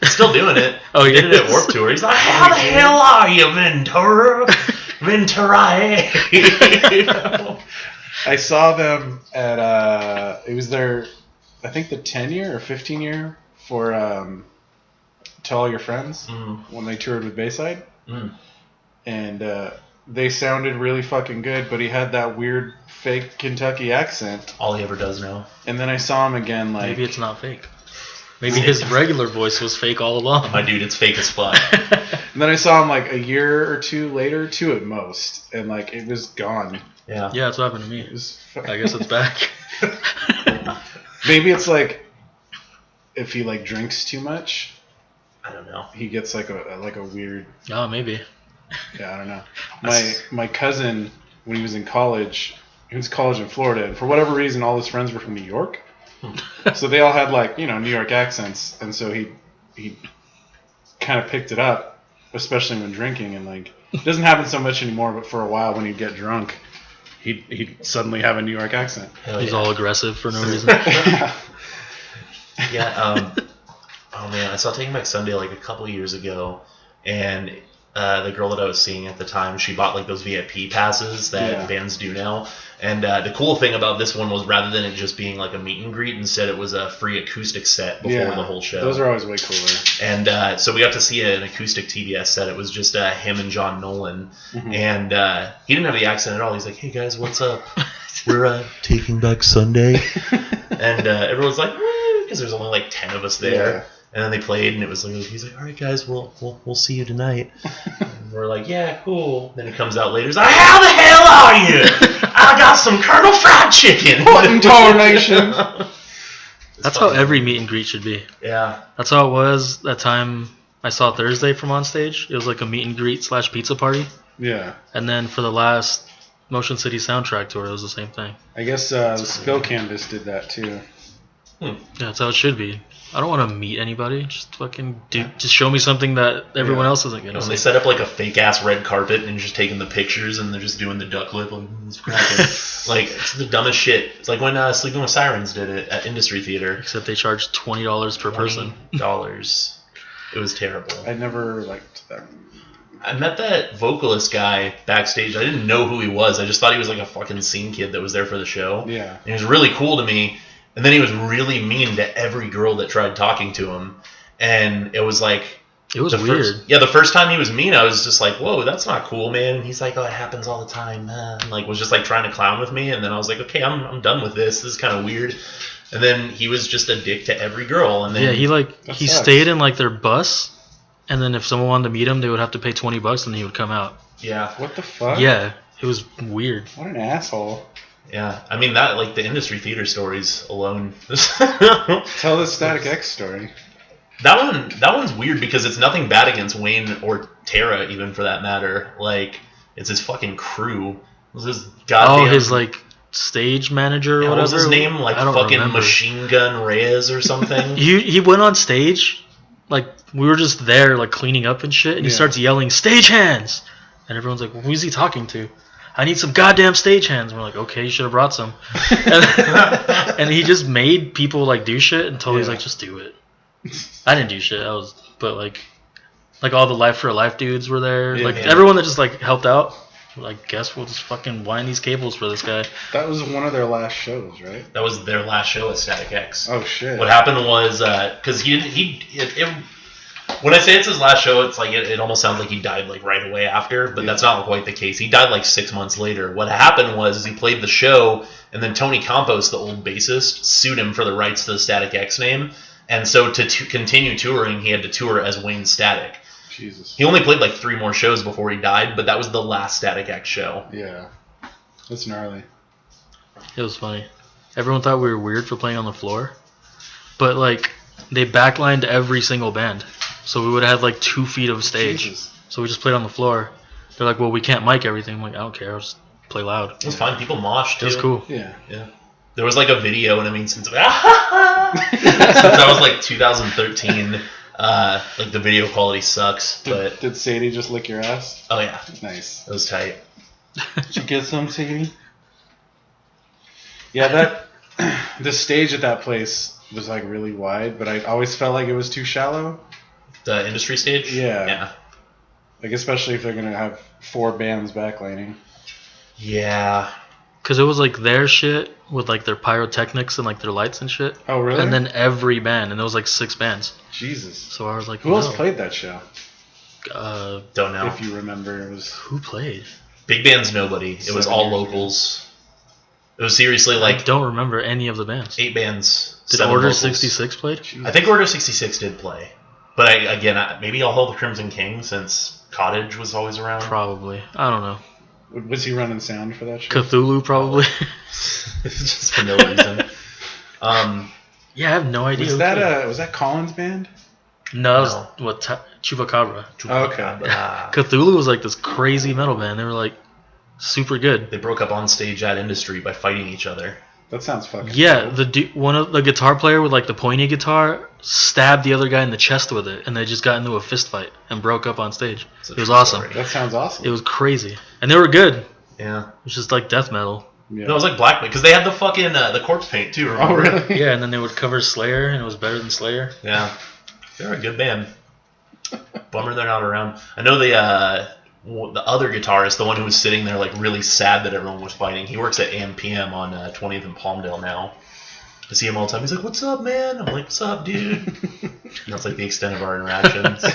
Still doing it. Oh, He did it at yes. Warped Tour. He's like, how the hell are you, Ventura? Ventura. You know? I saw them at it was their, I think the 10-year or 15-year for Tell All Your Friends when they toured with Bayside, and they sounded really fucking good, but he had that weird fake Kentucky accent. All he ever does now. And then I saw him again, like Maybe it's not fake. Maybe his regular voice was fake all along. My dude, it's fake as fuck. and then I saw him like a year or 2 later, 2 at most, and like it was gone. Yeah. Yeah, that's what happened to me. It was I guess it's back. Maybe it's like if he like drinks too much, I don't know. he gets like a weird. Oh, maybe. Yeah, I don't know. My cousin, when he was in college, he was in college in Florida, and for whatever reason, all his friends were from New York. So they all had like New York accents, and so he kind of picked it up, especially when drinking, and like it doesn't happen so much anymore. But for a while, when he'd get drunk, he'd suddenly have a New York accent. Hell He's yeah. all aggressive for no reason. Yeah. Oh man, I saw Taking Back Sunday like a couple of years ago, and the girl that I was seeing at the time, she bought like those VIP passes that bands do now. And the cool thing about this one was rather than it just being like a meet and greet, instead it was a free acoustic set before the whole show. Those are always way cooler. And so we got to see an acoustic TBS set. It was just him and John Nolan. And he didn't have the accent at all. He's like, hey guys, what's up? We're Taking Back Sunday. And everyone's like, because there's only like 10 of us there. Yeah. And then they played, and it was like, he's like, all right guys, we'll see you tonight. And we're like, yeah, cool. Then he comes out later, he's like, how the hell are you? I got some Colonel Fried Chicken. What in tarnation? That's how every meet and greet should be. Yeah. That's how it was that time I saw Thursday from on stage. It was like a meet and greet / pizza party. Yeah. And then for the last Motion City soundtrack tour, it was the same thing. I guess the Spill Canvas did that too. Yeah, that's how it should be. I don't want to meet anybody. Just fucking just show me something that everyone else isn't gonna When see. they set up like a fake ass red carpet and just taking the pictures and they're just doing the duck lip, like it's cracking. Like it's the dumbest shit. It's like when Sleeping with Sirens did it at Industry Theater. Except they charge $20 per person. $20. It was terrible. I never liked them. I met that vocalist guy backstage. I didn't know who he was. I just thought he was like a fucking scene kid that was there for the show. Yeah. And he was really cool to me. And then he was really mean to every girl that tried talking to him. And it was like... It was weird. The first time he was mean, I was just like, whoa, that's not cool, man. And he's like, oh, it happens all the time. And like was just like trying to clown with me. And then I was like, okay, I'm done with this. This is kind of weird. And then he was just a dick to every girl. And then he stayed in like their bus. And then if someone wanted to meet him, they would have to pay $20 and he would come out. Yeah. What the fuck? Yeah, it was weird. What an asshole. Yeah, I mean that like the Industry Theater stories alone. Tell the Static X story. That one's weird because it's nothing bad against Wayne or Tara, even for that matter. Like it's his fucking crew. It was his goddamn. Oh, his like stage manager or What whatever. was his name? Like I don't fucking remember. Machine Gun Reyes or something? He went on stage, like we were just there like cleaning up and shit, and he starts yelling stage hands, and everyone's like, well, who's he talking to? I need some goddamn stage hands. And we're like, okay, you should have brought some. And he just made people like do shit until he's like, just do it. I didn't do shit. But like all the Life for Life dudes were there. Everyone that just like helped out. I guess we'll just fucking wind these cables for this guy. That was one of their last shows, right? That was their last show at Static X. Oh shit! What happened was because when I say it's his last show, it's like it almost sounds like he died like right away after, but that's not quite the case. He died like 6 months later. What happened was he played the show, and then Tony Campos, the old bassist, sued him for the rights to the Static X name, and so to continue touring, he had to tour as Wayne Static. Jesus. He only played like 3 more shows before he died, but that was the last Static X show. Yeah. That's gnarly. It was funny. Everyone thought we were weird for playing on the floor, but like they backlined every single band, so we would have had like 2 feet of stage. Jesus. So we just played on the floor. They're like, well, we can't mic everything. I'm like, I don't care. I'll just play loud. It was fine. People moshed too. It was cool. Yeah. There was like a video, and I mean, since that was like 2013. Like the video quality sucks, but Did Sadie just lick your ass? oh yeah, Nice. it was tight. Did you get some, Sadie? Yeah, the stage at that place was like really wide, but I always felt like it was too shallow. The industry stage. Yeah. Like especially if they're gonna have 4 bands backlining. Yeah. Because it was like their shit with like their pyrotechnics and like their lights and shit. Oh really? And then every band, and there was like 6 bands. Jesus. So I was like, Who else played that show? Don't know. If you remember, it was Who played? Big band's nobody. It was all locals. It was seriously I like don't remember any of the bands. 8 bands. Did 7 Order locals. 66 played? I think Order 66 did play, but maybe I'll hold the Crimson King since Cottage was always around. Probably. I don't know. Was he running sound for that show? Cthulhu probably. Just for no reason. Yeah, I have no idea. Was that Collins' band? No, that was Chupacabra. Oh, okay. Cthulhu was like this crazy metal band. They were like super good. They broke up on stage at Industry by fighting each other. That sounds fucking Yeah, cool. one of the guitar player with like the pointy guitar stabbed the other guy in the chest with it, and they just got into a fist fight and broke up on stage. It was awesome. Story. That sounds awesome. It was crazy, and they were good. Yeah. It was just like death metal. Yeah. No, it was like Black because they had the fucking the corpse paint too. Remember? Oh really? Yeah, and then they would cover Slayer, and it was better than Slayer. Yeah, they're a good band. Bummer they're not around. I know the other guitarist, the one who was sitting there like really sad that everyone was fighting. He works at AM/PM on 20th and Palmdale now. I see him all the time. He's like, "What's up, man?" I'm like, "What's up, dude?" And that's like the extent of our interactions.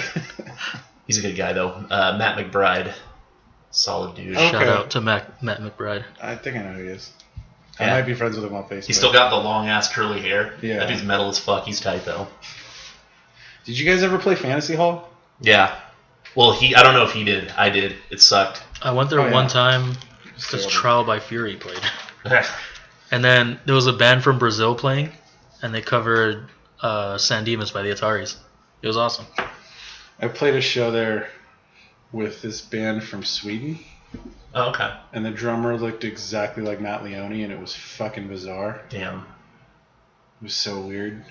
He's a good guy though. Matt McBride, solid dude. Okay. Shout out to Matt McBride. I think I know who he is. Yeah. I might be friends with him on Facebook. He's still got the long ass curly hair. Yeah. That dude's metal as fuck. He's tight though. Did you guys ever play Fantasy Hall? Yeah. Well, I don't know if he did. I did. It sucked. I went there one time because Terrible. Trial by Fury played. And then there was a band from Brazil playing, and they covered San Dimas by the Ataris. It was awesome. I played a show there with this band from Sweden, Oh, okay. and the drummer looked exactly like Matt Leone, and it was fucking bizarre. Damn. It was so weird.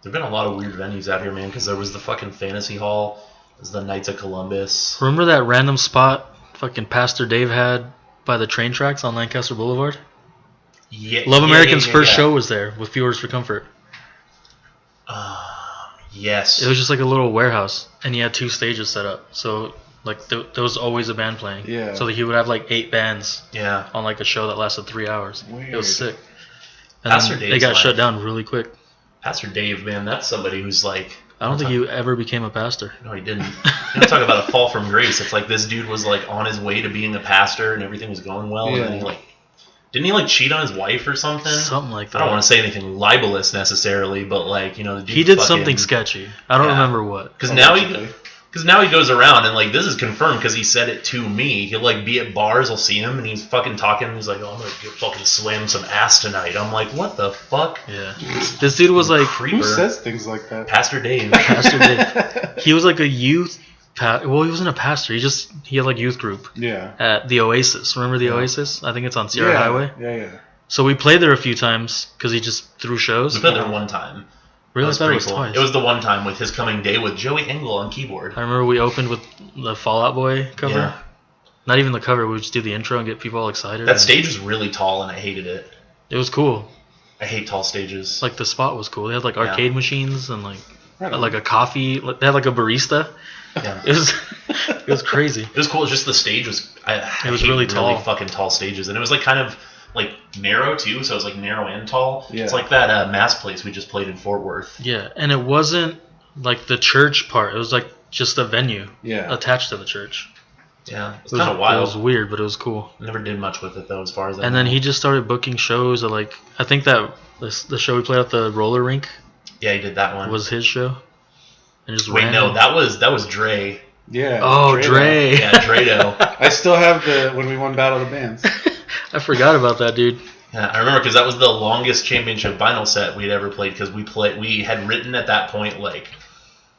There've been a lot of weird venues out here, man, because there was the fucking Fantasy Hall, there's the Knights of Columbus. Remember that random spot fucking Pastor Dave had by the train tracks on Lancaster Boulevard? Yeah, Love American's first yeah. show was there with Few Words for Comfort. Yes. It was just like a little warehouse, and he had 2 stages set up. So like there was always a band playing. Yeah. So that he would have like 8 bands Yeah. on like a show that lasted 3 hours. Weird. It was sick. And Pastor then they Dave's got shut life. down really quick. Pastor Dave, man, that's somebody who's like... I don't think he ever became a pastor. No, he didn't. You don't talk about a fall from grace. It's like this dude was like on his way to being a pastor and everything was going well, and then he like... Didn't he like cheat on his wife or something? Something like that. I don't want to say anything libelous necessarily, but like, you know, the dude He did fucking, something sketchy. I don't remember what. Because now he goes around and like this is confirmed because he said it to me. He'll like be at bars, I'll see him, and he's fucking talking. He's like, "Oh, I'm gonna fucking slam some ass tonight." I'm like, "What the fuck?" Yeah. This dude was like Creeper. Who says things like that? Pastor Dave. Pastor Dave. He was like a youth. Well, he wasn't a pastor. He had like youth group Yeah. at the Oasis. Remember the Oasis? I think it's on Sierra Highway. Yeah. So we played there a few times because he just threw shows. We played there one time. Really? That I thought it was pretty cool. twice. It was the one time with his coming day with Joey Engel on keyboard. I remember we opened with the Fall Out Boy cover. Yeah. Not even the cover. We would just do the intro and get people all excited. That stage was really tall, and I hated it. It was cool. I hate tall stages. Like the spot was cool. They had like arcade machines and like Right on. like a coffee. They had like a barista. Yeah. It was crazy. It was cool. It's just the stage was. I was hate really tall. fucking tall stages, and it was like kind of like narrow too. So it was like narrow and tall. Yeah. It's like that mass place we just played in Fort Worth. Yeah, and it wasn't like the church part. It was like just a venue Yeah. attached to the church. Yeah, it's It was kind of wild. It was weird, but it was cool. Never did much with it though, as far as I And know. then he just started booking shows at like I think that the show we played at the roller rink Yeah, he did that one. was his show. And just Wait, ran. no, that was Dre. Yeah. Oh, Drado. Dre. Yeah, Drado. I still have when we won Battle of the Bands. I forgot about that, dude. Yeah, I remember because that was the longest championship vinyl set we'd ever played because we had written at that point like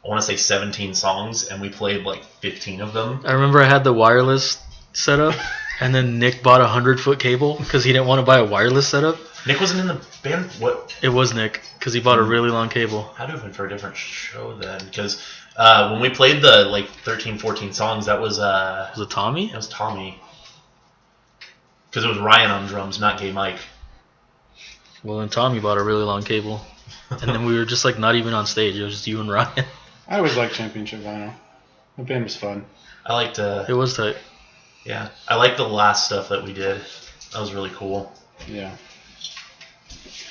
I want to say 17 songs and we played like 15 of them. I remember I had the wireless setup, and then Nick bought a 100-foot cable because he didn't want to buy a wireless setup. Nick wasn't in the band. What? It was Nick because he bought a really long cable. Had to have been for a different show then because when we played the like 13, 14 songs, that was Was it Tommy? it was Tommy because it was Ryan on drums, not Gay Mike. Well, then Tommy bought a really long cable, and then we were just like not even on stage. It was just you and Ryan. I always liked Championship Vinyl. The band was fun. I liked It was tight. yeah, I liked the last stuff that we did. That was really cool. Yeah.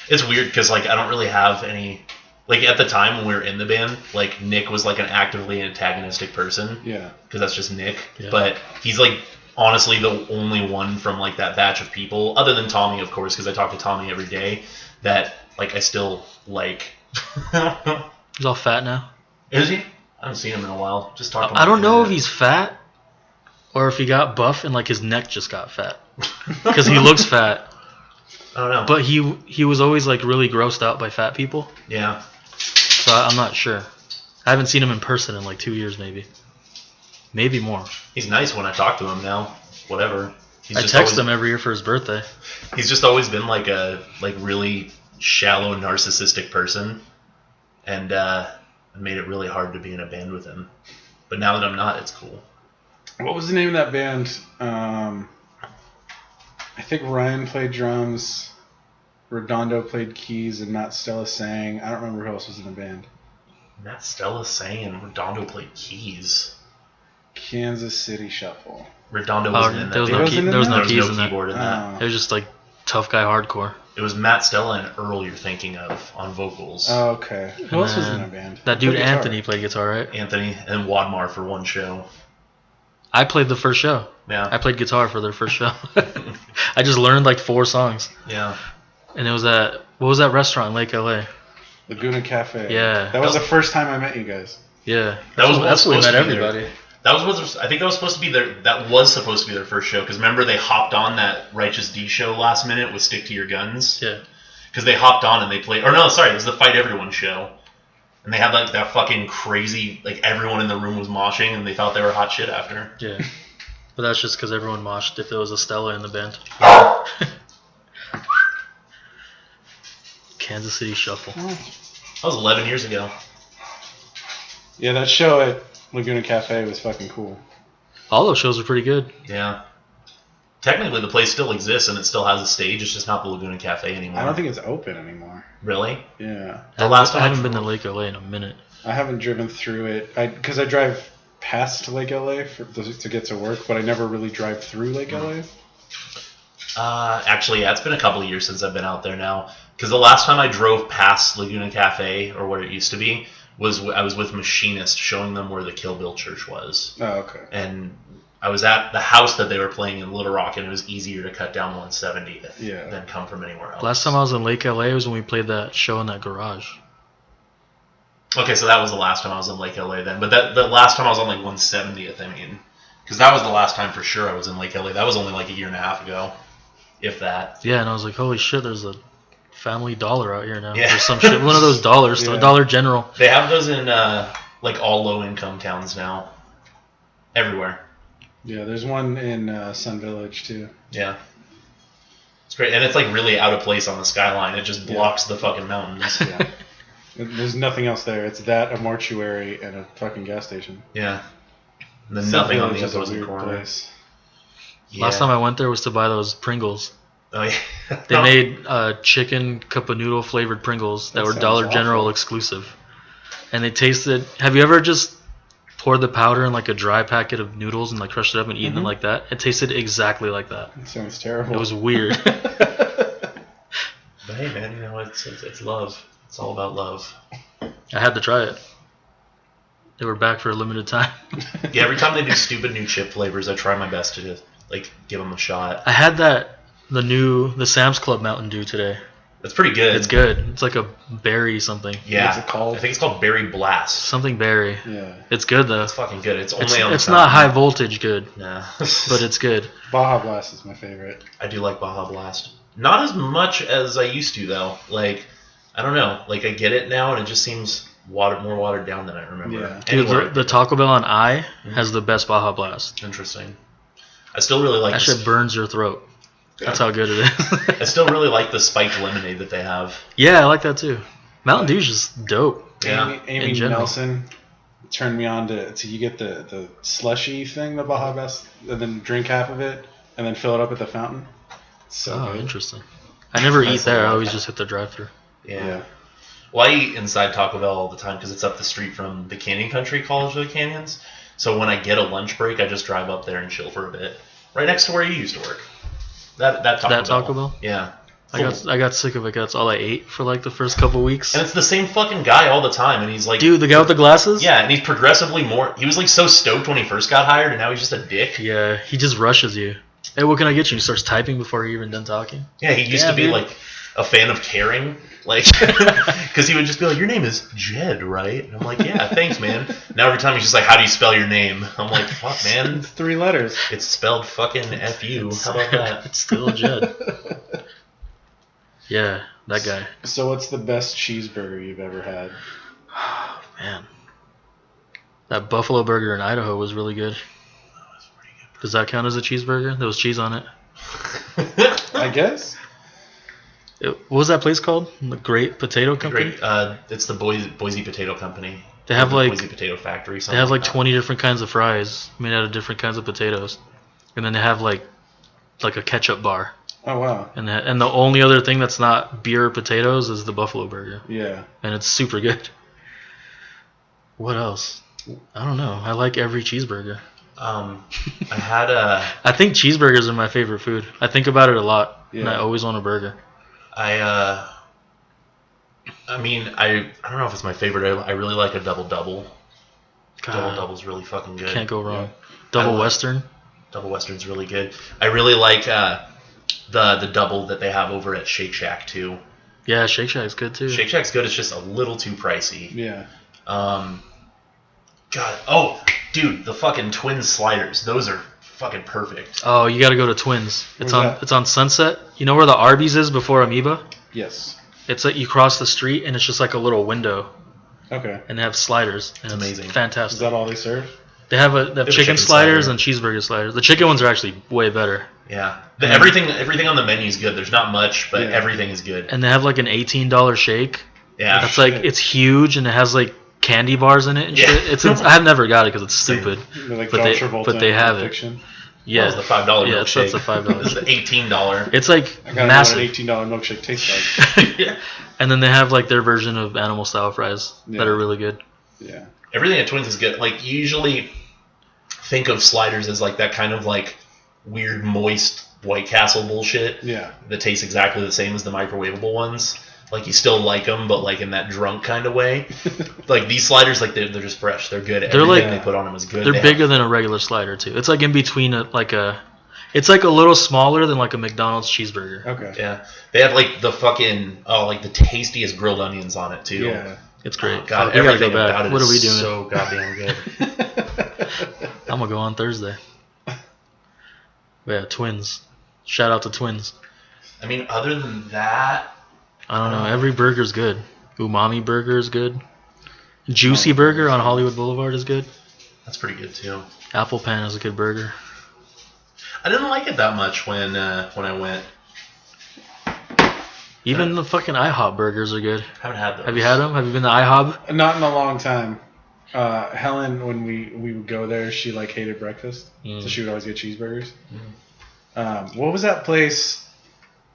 It's weird because like I don't really have any like at the time when we were in the band, like Nick was like an actively antagonistic person Yeah. because that's just Nick. Yeah. But he's like honestly the only one from like that batch of people, other than Tommy, of course, because I talk to Tommy every day. That like I still like. He's all fat now. Is he? I haven't seen him in a while. Just talk to him. I don't know if he's fat or if he got buff and like his neck just got fat because he looks fat. I don't know. But he was always like really grossed out by fat people, yeah. so I'm not sure. I haven't seen him in person in like 2 years, maybe more. He's nice when I talk to him now. Whatever. He's I just text always- him every year for his birthday. He's just always been like a really shallow narcissistic person, and it made it really hard to be in a band with him. But now that I'm not, it's cool. What was the name of that band? I think Ryan played drums, Redondo played keys, and Matt Stella sang. I don't remember who else was in the band. Matt Stella sang and Redondo played keys. Kansas City Shuffle. Redondo wasn't in that. There was band. no, Wasn't in there was that? no There keys was in no that. keyboard in that. It was just like tough guy hardcore. It was Matt Stella and Earl you're thinking of on vocals. Oh, okay. Who else was in that band? That dude Played guitar. Anthony played guitar, right? Anthony and Wadmar for one show. I played the first show. Yeah. I played guitar for their first show. I just learned like 4 songs, Yeah. and it was at what was that restaurant in Lake LA? Laguna Cafe. Yeah. That was the first time I met you guys. Yeah, That was that's where we supposed met to be there. everybody. That was I think that was supposed to be their first show because remember they hopped on that Righteous D show last minute with Stick to Your Guns Yeah, because they hopped on and they played it was the Fight Everyone show and they had like that fucking crazy like everyone in the room was moshing and they thought they were hot shit after. yeah. But that's just because everyone moshed if there was a Stella in the band. Kansas City Shuffle. That was 11 years ago. Yeah, that show at Laguna Cafe was fucking cool. All those shows are pretty good. Yeah. Technically, the place still exists and it still has a stage. It's just not the Laguna Cafe anymore. I don't think it's open anymore. Really. Yeah. The last time I haven't been to Lake LA in a minute. I haven't driven through it because I drive past Lake LA to get to work, but I never really drive through Lake LA. Actually, yeah, it's been a couple of years since I've been out there now. Because the last time I drove past Laguna Cafe, or what it used to be, I was with Machinist showing them where the Kill Bill Church was. Oh, okay. And I was at the house that they were playing in Little Rock, and it was easier to cut down 170 than come from anywhere else. Last time I was in Lake LA was when we played that show in that garage. Okay, so that was the last time I was in Lake LA then. But the last time I was on like 170th, I mean. Because that was the last time for sure I was in Lake LA. That was only like a year and a half ago, if that. Yeah, and I was like, holy shit, there's a Family Dollar out here now. Yeah. There's some shit. One of those dollars, Yeah. Dollar General. They have those in like all low-income towns now. Everywhere. Yeah, there's one in Sun Village too. Yeah. It's great, and it's like really out of place on the skyline. It just blocks the fucking mountains. Yeah. There's nothing else there. It's that, a mortuary, and a fucking gas station. Yeah. And then nothing on the just a opposing weird corner. place. Yeah. Last time I went there was to buy those Pringles. Oh yeah. They made chicken cup of noodle flavored Pringles that were sounds Dollar General awful. exclusive, and they tasted. Have you ever just poured the powder in like a dry packet of noodles and like crushed it up and eaten them like that? It tasted exactly like that. It sounds terrible. It was weird. But hey, man, you know it's love. It's all about love. I had to try it. They were back for a limited time. Yeah, every time they do stupid new chip flavors, I try my best to like give them a shot. I had the Sam's Club Mountain Dew today. That's pretty good. It's good. It's like a berry something. Yeah. What's it called? I think it's called Berry Blast. Something berry. Yeah. It's good though. It's fucking good. It's only It's, on it's the not top. high voltage good, Nah. but it's good. Baja Blast is my favorite. I do like Baja Blast. Not as much as I used to though. Like, I don't know. Like I get it now, and it just seems more watered down than I remember. Yeah. Dude, Anyway, the Taco Bell on I has the best Baja Blast. interesting. I still really like That shit burns your throat. That's how good it is. I still really like the spiked lemonade that they have. Yeah, I like that too. Mountain Dew's just dope. Yeah. Amy in general. Nelson turned me on to you get the slushy thing, the Baja Blast, and then drink half of it, and then fill it up at the fountain. It's so Oh, good. interesting. I never Nice eat there. I little- always just hit the drive-thru. Yeah. Well, I eat inside Taco Bell all the time because it's up the street from the Canyon Country College of the Canyons. So when I get a lunch break, I just drive up there and chill for a bit. Right next to where you used to work. That Taco Bell. Yeah. I got sick of it. That's all I ate for like the first couple weeks. And it's the same fucking guy all the time, and he's like, Dude, the guy with the glasses? yeah, and he's progressively more. He was like so stoked when he first got hired, and now he's just a dick. Yeah, he just rushes you. Hey, what can I get you? He starts typing before you're even done talking. Yeah, he used Yeah, to be dude. like a fan of caring, like because he would just be like, "Your name is Jed, right?" And I'm like, "Yeah, thanks, man." Now every time he's just like, "How do you spell your name?" I'm like, "Fuck, man, It's 3 letters. it's spelled fucking F-U. How about that?" It's still Jed. Yeah, that guy. So what's the best cheeseburger you've ever had? Man. That Buffalo Burger in Idaho was really good. Does that count as a cheeseburger? There was cheese on it. I guess. What was that place called? The Great Potato Company? Great. It's the Boise Potato Company. They have Or the like Boise Potato Factory. they Something have like that. 20 different kinds of fries made out of different kinds of potatoes, and then they have like a ketchup bar, Oh wow. and the only other thing that's not beer or potatoes is the Buffalo Burger, Yeah. and it's super good. What else? I don't know. I like every cheeseburger. I had a. I think cheeseburgers are my favorite food. I think about it a lot, and I Yeah. always want a burger. I mean, I don't know if it's my favorite. I really like a double. Double God, double's really fucking good. can't go wrong. Yeah. Double I like- Western. Double Western's really good. I really like the double that they have over at Shake Shack too. Yeah, Shake Shack's good too. Shake Shack's good. It's just a little too pricey. Yeah. God. Oh, dude, the fucking twin sliders. Those are fucking perfect. Oh, you got to go to Twins. It's Where's on that? it's on Sunset. You know where the Arby's is before Amoeba? Yes. It's like you cross the street and it's just like a little window, Okay. and they have sliders. And it's Amazing. Is fantastic. that all they serve? They have have chicken chicken sliders slider. and cheeseburger sliders. The chicken ones are actually way better. Yeah. Everything on the menu is good. There's not much, but Yeah. everything is good. And they have like an $18 shake. Yeah. That's like shit. it's huge and it has like candy bars in it and Yeah. shit. I've never got it because it's stupid. They're like But John they- Travolta but they in have Pulp it. Fiction. Yeah, That was the $5 Yeah, milkshake. that's the $5 This is the $18. It's like I gotta massive. know what an $18 milkshake tastes like. Yeah. And then they have like their version of animal style fries that Yeah. are really good. Yeah. Everything at Twins is good. Like, you usually think of sliders as like that kind of like weird moist White Castle bullshit Yeah. that tastes exactly the same as the microwavable ones. Like, you still like them, but like in that drunk kind of way. Like, these sliders, like they're just fresh. They're good. They're Everything like- they put on them is good. They're They bigger have- than a regular slider too. It's like in between it's like a little smaller than like a McDonald's cheeseburger. Okay. Yeah, they have like the fucking like the tastiest grilled onions on it too. Yeah. It's great. Oh, God, we gotta everything go back. about it What are is we doing? so goddamn good. I'm gonna go on Thursday. Yeah, Twins. Shout out to Twins. I mean, other than that, I don't know. Every burger's good. Umami Burger is good. Juicy Burger on Hollywood Boulevard is good. that's pretty good too. Apple Pan is a good burger. I didn't like it that much when I went. Even the fucking IHOP burgers are good. Haven't had those. Have you had them? Have you been to IHOP? Not in a long time. Helen, when we would go there, she like hated breakfast, so she would always get cheeseburgers. What was that place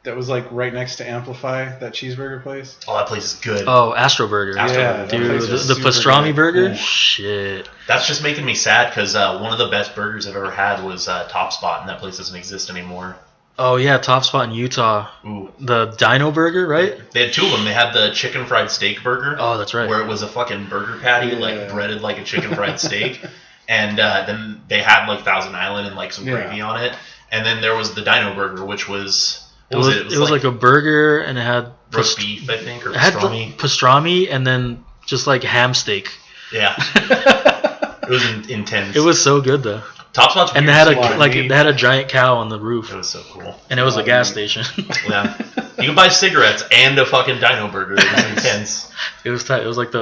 that was like right next to Amplify? That cheeseburger place? Oh, that place is good. Oh, Astro Burger. Astro Yeah, Burger. that Dude, place was the super pastrami good. burger? Yeah. Shit. That's just making me sad because one of the best burgers I've ever had was Top Spot, and that place doesn't exist anymore. Oh, yeah, Top Spot in Utah. Ooh. The Dino Burger, right? They had two of them. They had the chicken fried steak burger. Oh, that's right. Where it was a fucking burger patty, like breaded like a chicken fried steak. And then they had like Thousand Island and like some gravy on it. And then there was the Dino Burger, which was... What was it? It was like a burger, and it had... roast beef, I think, or It had pastrami. pastrami, and then just like ham steak. Yeah. It was intense. It was so good, though. Top Spot's And weird they had too. they had a giant cow on the roof. It was so cool. And it was a gas station. Yeah. You can buy cigarettes and a fucking Dino Burger. It was intense. It was tight. It was like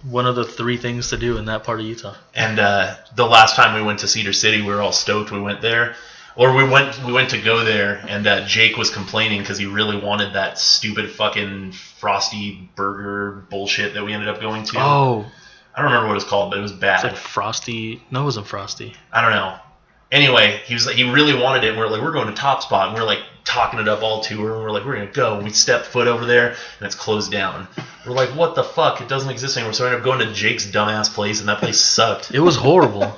one of the 3 things to do in that part of Utah. And the last time we went to Cedar City, we were all stoked we went there. Or we went to go there, and Jake was complaining because he really wanted that stupid fucking Frosty burger bullshit that we ended up going to. Oh. I don't remember what it was called, but it was bad. It's like Frosty. No, it wasn't Frosty. I don't know. Anyway, he really wanted it, and we're like, we're going to Top Spot, and we're like talking it up all tour, and we're like, we're gonna go. And we step foot over there, and it's closed down. We're like, what the fuck? It doesn't exist anymore. So we ended up going to Jake's dumbass place, and that place sucked. It was horrible.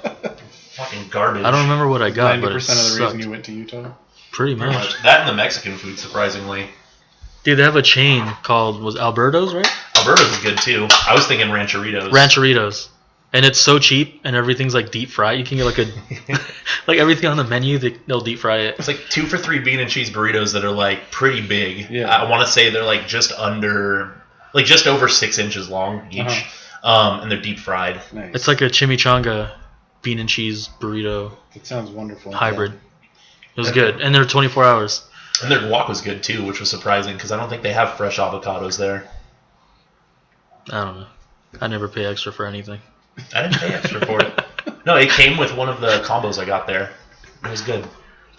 Fucking garbage. I don't remember what I got, 90% but it of the sucked. reason you went to Utah. Pretty much. That and the Mexican food, surprisingly. Dude, they have a chain called Alberto's, right? Alberto's is good too. I was thinking Rancheritos. Rancheritos. And it's so cheap, and everything's like deep fried. You can get like like everything on the menu, they'll deep fry it. It's like 2 for $3 bean and cheese burritos that are like pretty big. Yeah. I want to say they're like just over 6 inches long each, and they're deep fried. Nice. It's like a chimichanga bean and cheese burrito That sounds wonderful. hybrid. It was good, and they're 24 hours. And their guac was good too, which was surprising because I don't think they have fresh avocados there. I don't know. I never pay extra for anything. I didn't pay extra for it. No, it came with one of the combos I got there. It was good.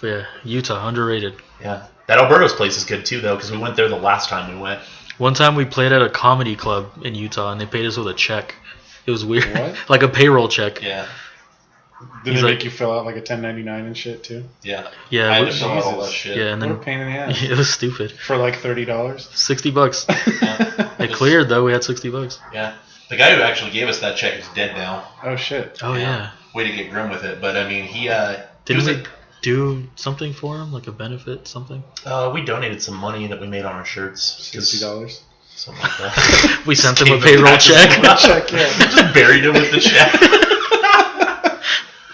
But yeah, Utah, underrated. Yeah. That Alberto's place is good too, though, because we went there the last time we went. One time we played at a comedy club in Utah, and they paid us with a check. It was weird. What? Like a payroll check. Yeah. Did He's they like- make you fill out like a 1099 and shit too? Yeah. Yeah, I had we- to fill out all that Jesus. shit. yeah, and What a then pain in the ass. it was stupid. For like $30? $60. Yeah. It cleared though. We had $60. Yeah. The guy who actually gave us that check is dead now. Oh shit. Oh yeah. Way to get grim with it. But I mean, he Didn't was we like, do something for him, like a benefit, something? we donated some money that we made on our shirts. 'Cause- $60. Something like that. We sent him Gave a him payroll back check. his- Check, yeah. Just buried him with the check.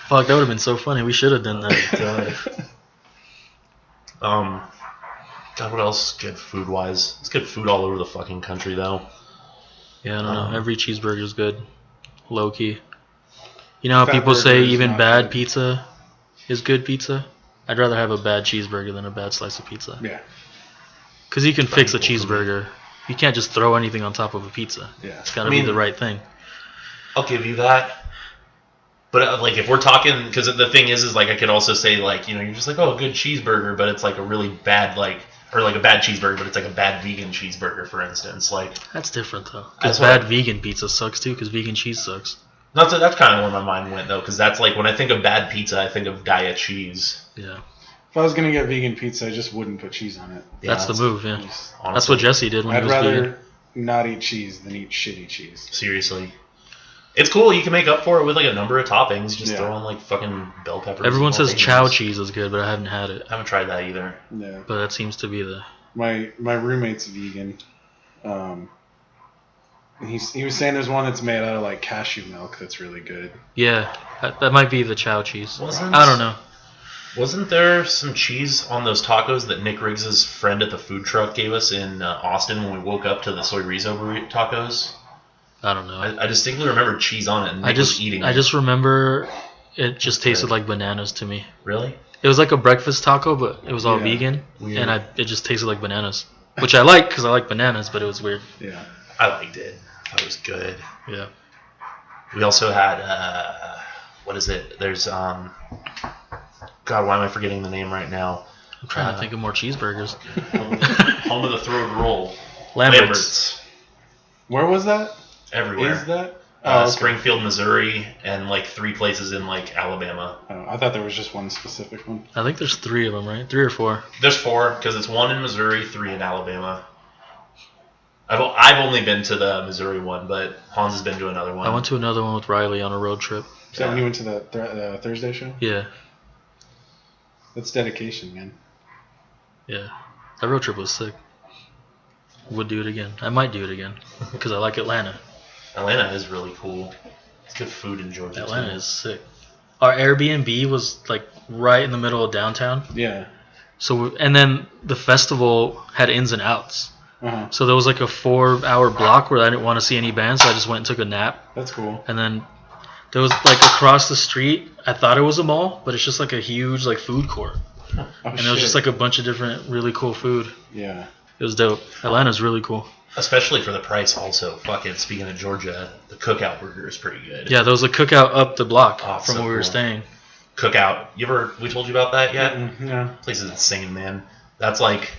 Fuck, that would have been so funny. We should have done that. God, what else? Good food wise. It's good food all over the fucking country though. Yeah, I don't know. Every cheeseburger's good. Low key. You know how Fat people say burger is even not bad good. pizza is good pizza? I'd rather have a bad cheeseburger than a bad slice of pizza. Yeah. Because you can fix a cheeseburger. You can't just throw anything on top of a pizza. Yeah. It's got to I mean- be the right thing. I'll give you that. But like, if we're talking, because the thing is like, I could also say like, you know, you're just like, oh, a good cheeseburger, but it's like a really bad or like a bad cheeseburger, but it's like a bad vegan cheeseburger, for instance. Like, That's different though. That's Because what bad vegan pizza sucks too. Because vegan cheese sucks. that's kind of where my mind went though, because that's like when I think of bad pizza, I think of diet cheese. Yeah, If I was gonna get vegan pizza, I just wouldn't put cheese on it. Yeah, that's the move. Yeah, Just- that's honestly, what Jesse did when I'd he was rather vegan. not eat cheese than eat shitty cheese. Seriously. It's cool. You can make up for it with like a number of toppings. Just Yeah. throw on like fucking bell peppers. Everyone and says jalapenos. chow cheese is good, but I haven't had it. I haven't tried that either. Yeah. But that seems to be the. My roommate's vegan. And he was saying there's one that's made out of like cashew milk that's really good. Yeah, that might be the chow cheese. Wasn't- I don't know. Wasn't there some cheese on those tacos that Nick Riggs' friend at the food truck gave us in Austin when we woke up to the soy rizo tacos? I don't know. I distinctly remember cheese on it, and Nick was eating it. I just remember it just tasted like bananas to me. Really? It was like a breakfast taco, but it was all Yeah. vegan, Weird. and it just tasted like bananas, which I like because I like bananas, but it was weird. Yeah. I liked it. I thought it was good. Yeah. We also had what is it? There's God, why am I forgetting the name right now? I'm trying to think of more cheeseburgers. Home of the throat roll. Lambert's. Where was that? Everywhere. Is that? Okay. Springfield, Missouri, and like 3 places in like Alabama. Oh, I thought there was just one specific one. I think there's 3 of them, right? 3 or 4. There's 4 because it's 1 in Missouri, 3 in Alabama. I've only been to the Missouri one, but Hans has been to another one. I went to another one with Riley on a road trip. Is that when you went to the Thursday show? Yeah. That's dedication, man. Yeah. That road trip was sick. Would do it again. I might do it again because I like Atlanta. Atlanta is really cool. It's good food in Georgia. Atlanta too. is sick. Our Airbnb was like right in the middle of downtown. Yeah. So and then the festival had ins and outs. Uh-huh. So there was like a 4-hour block where I didn't want to see any bands, so I just went and took a nap. That's cool. And then there was like across the street, I thought it was a mall, but it's just like a huge like food court. Oh, and it was just like a bunch of different really cool food. Yeah. It was dope. Atlanta's really cool. Especially for the price also. Fucking speaking of Georgia, the Cookout Burger is pretty good. Yeah, there was a cookout up the block from so where we were cool. staying. Cookout. We told you about that yet? Yeah. Place is insane, man. That's like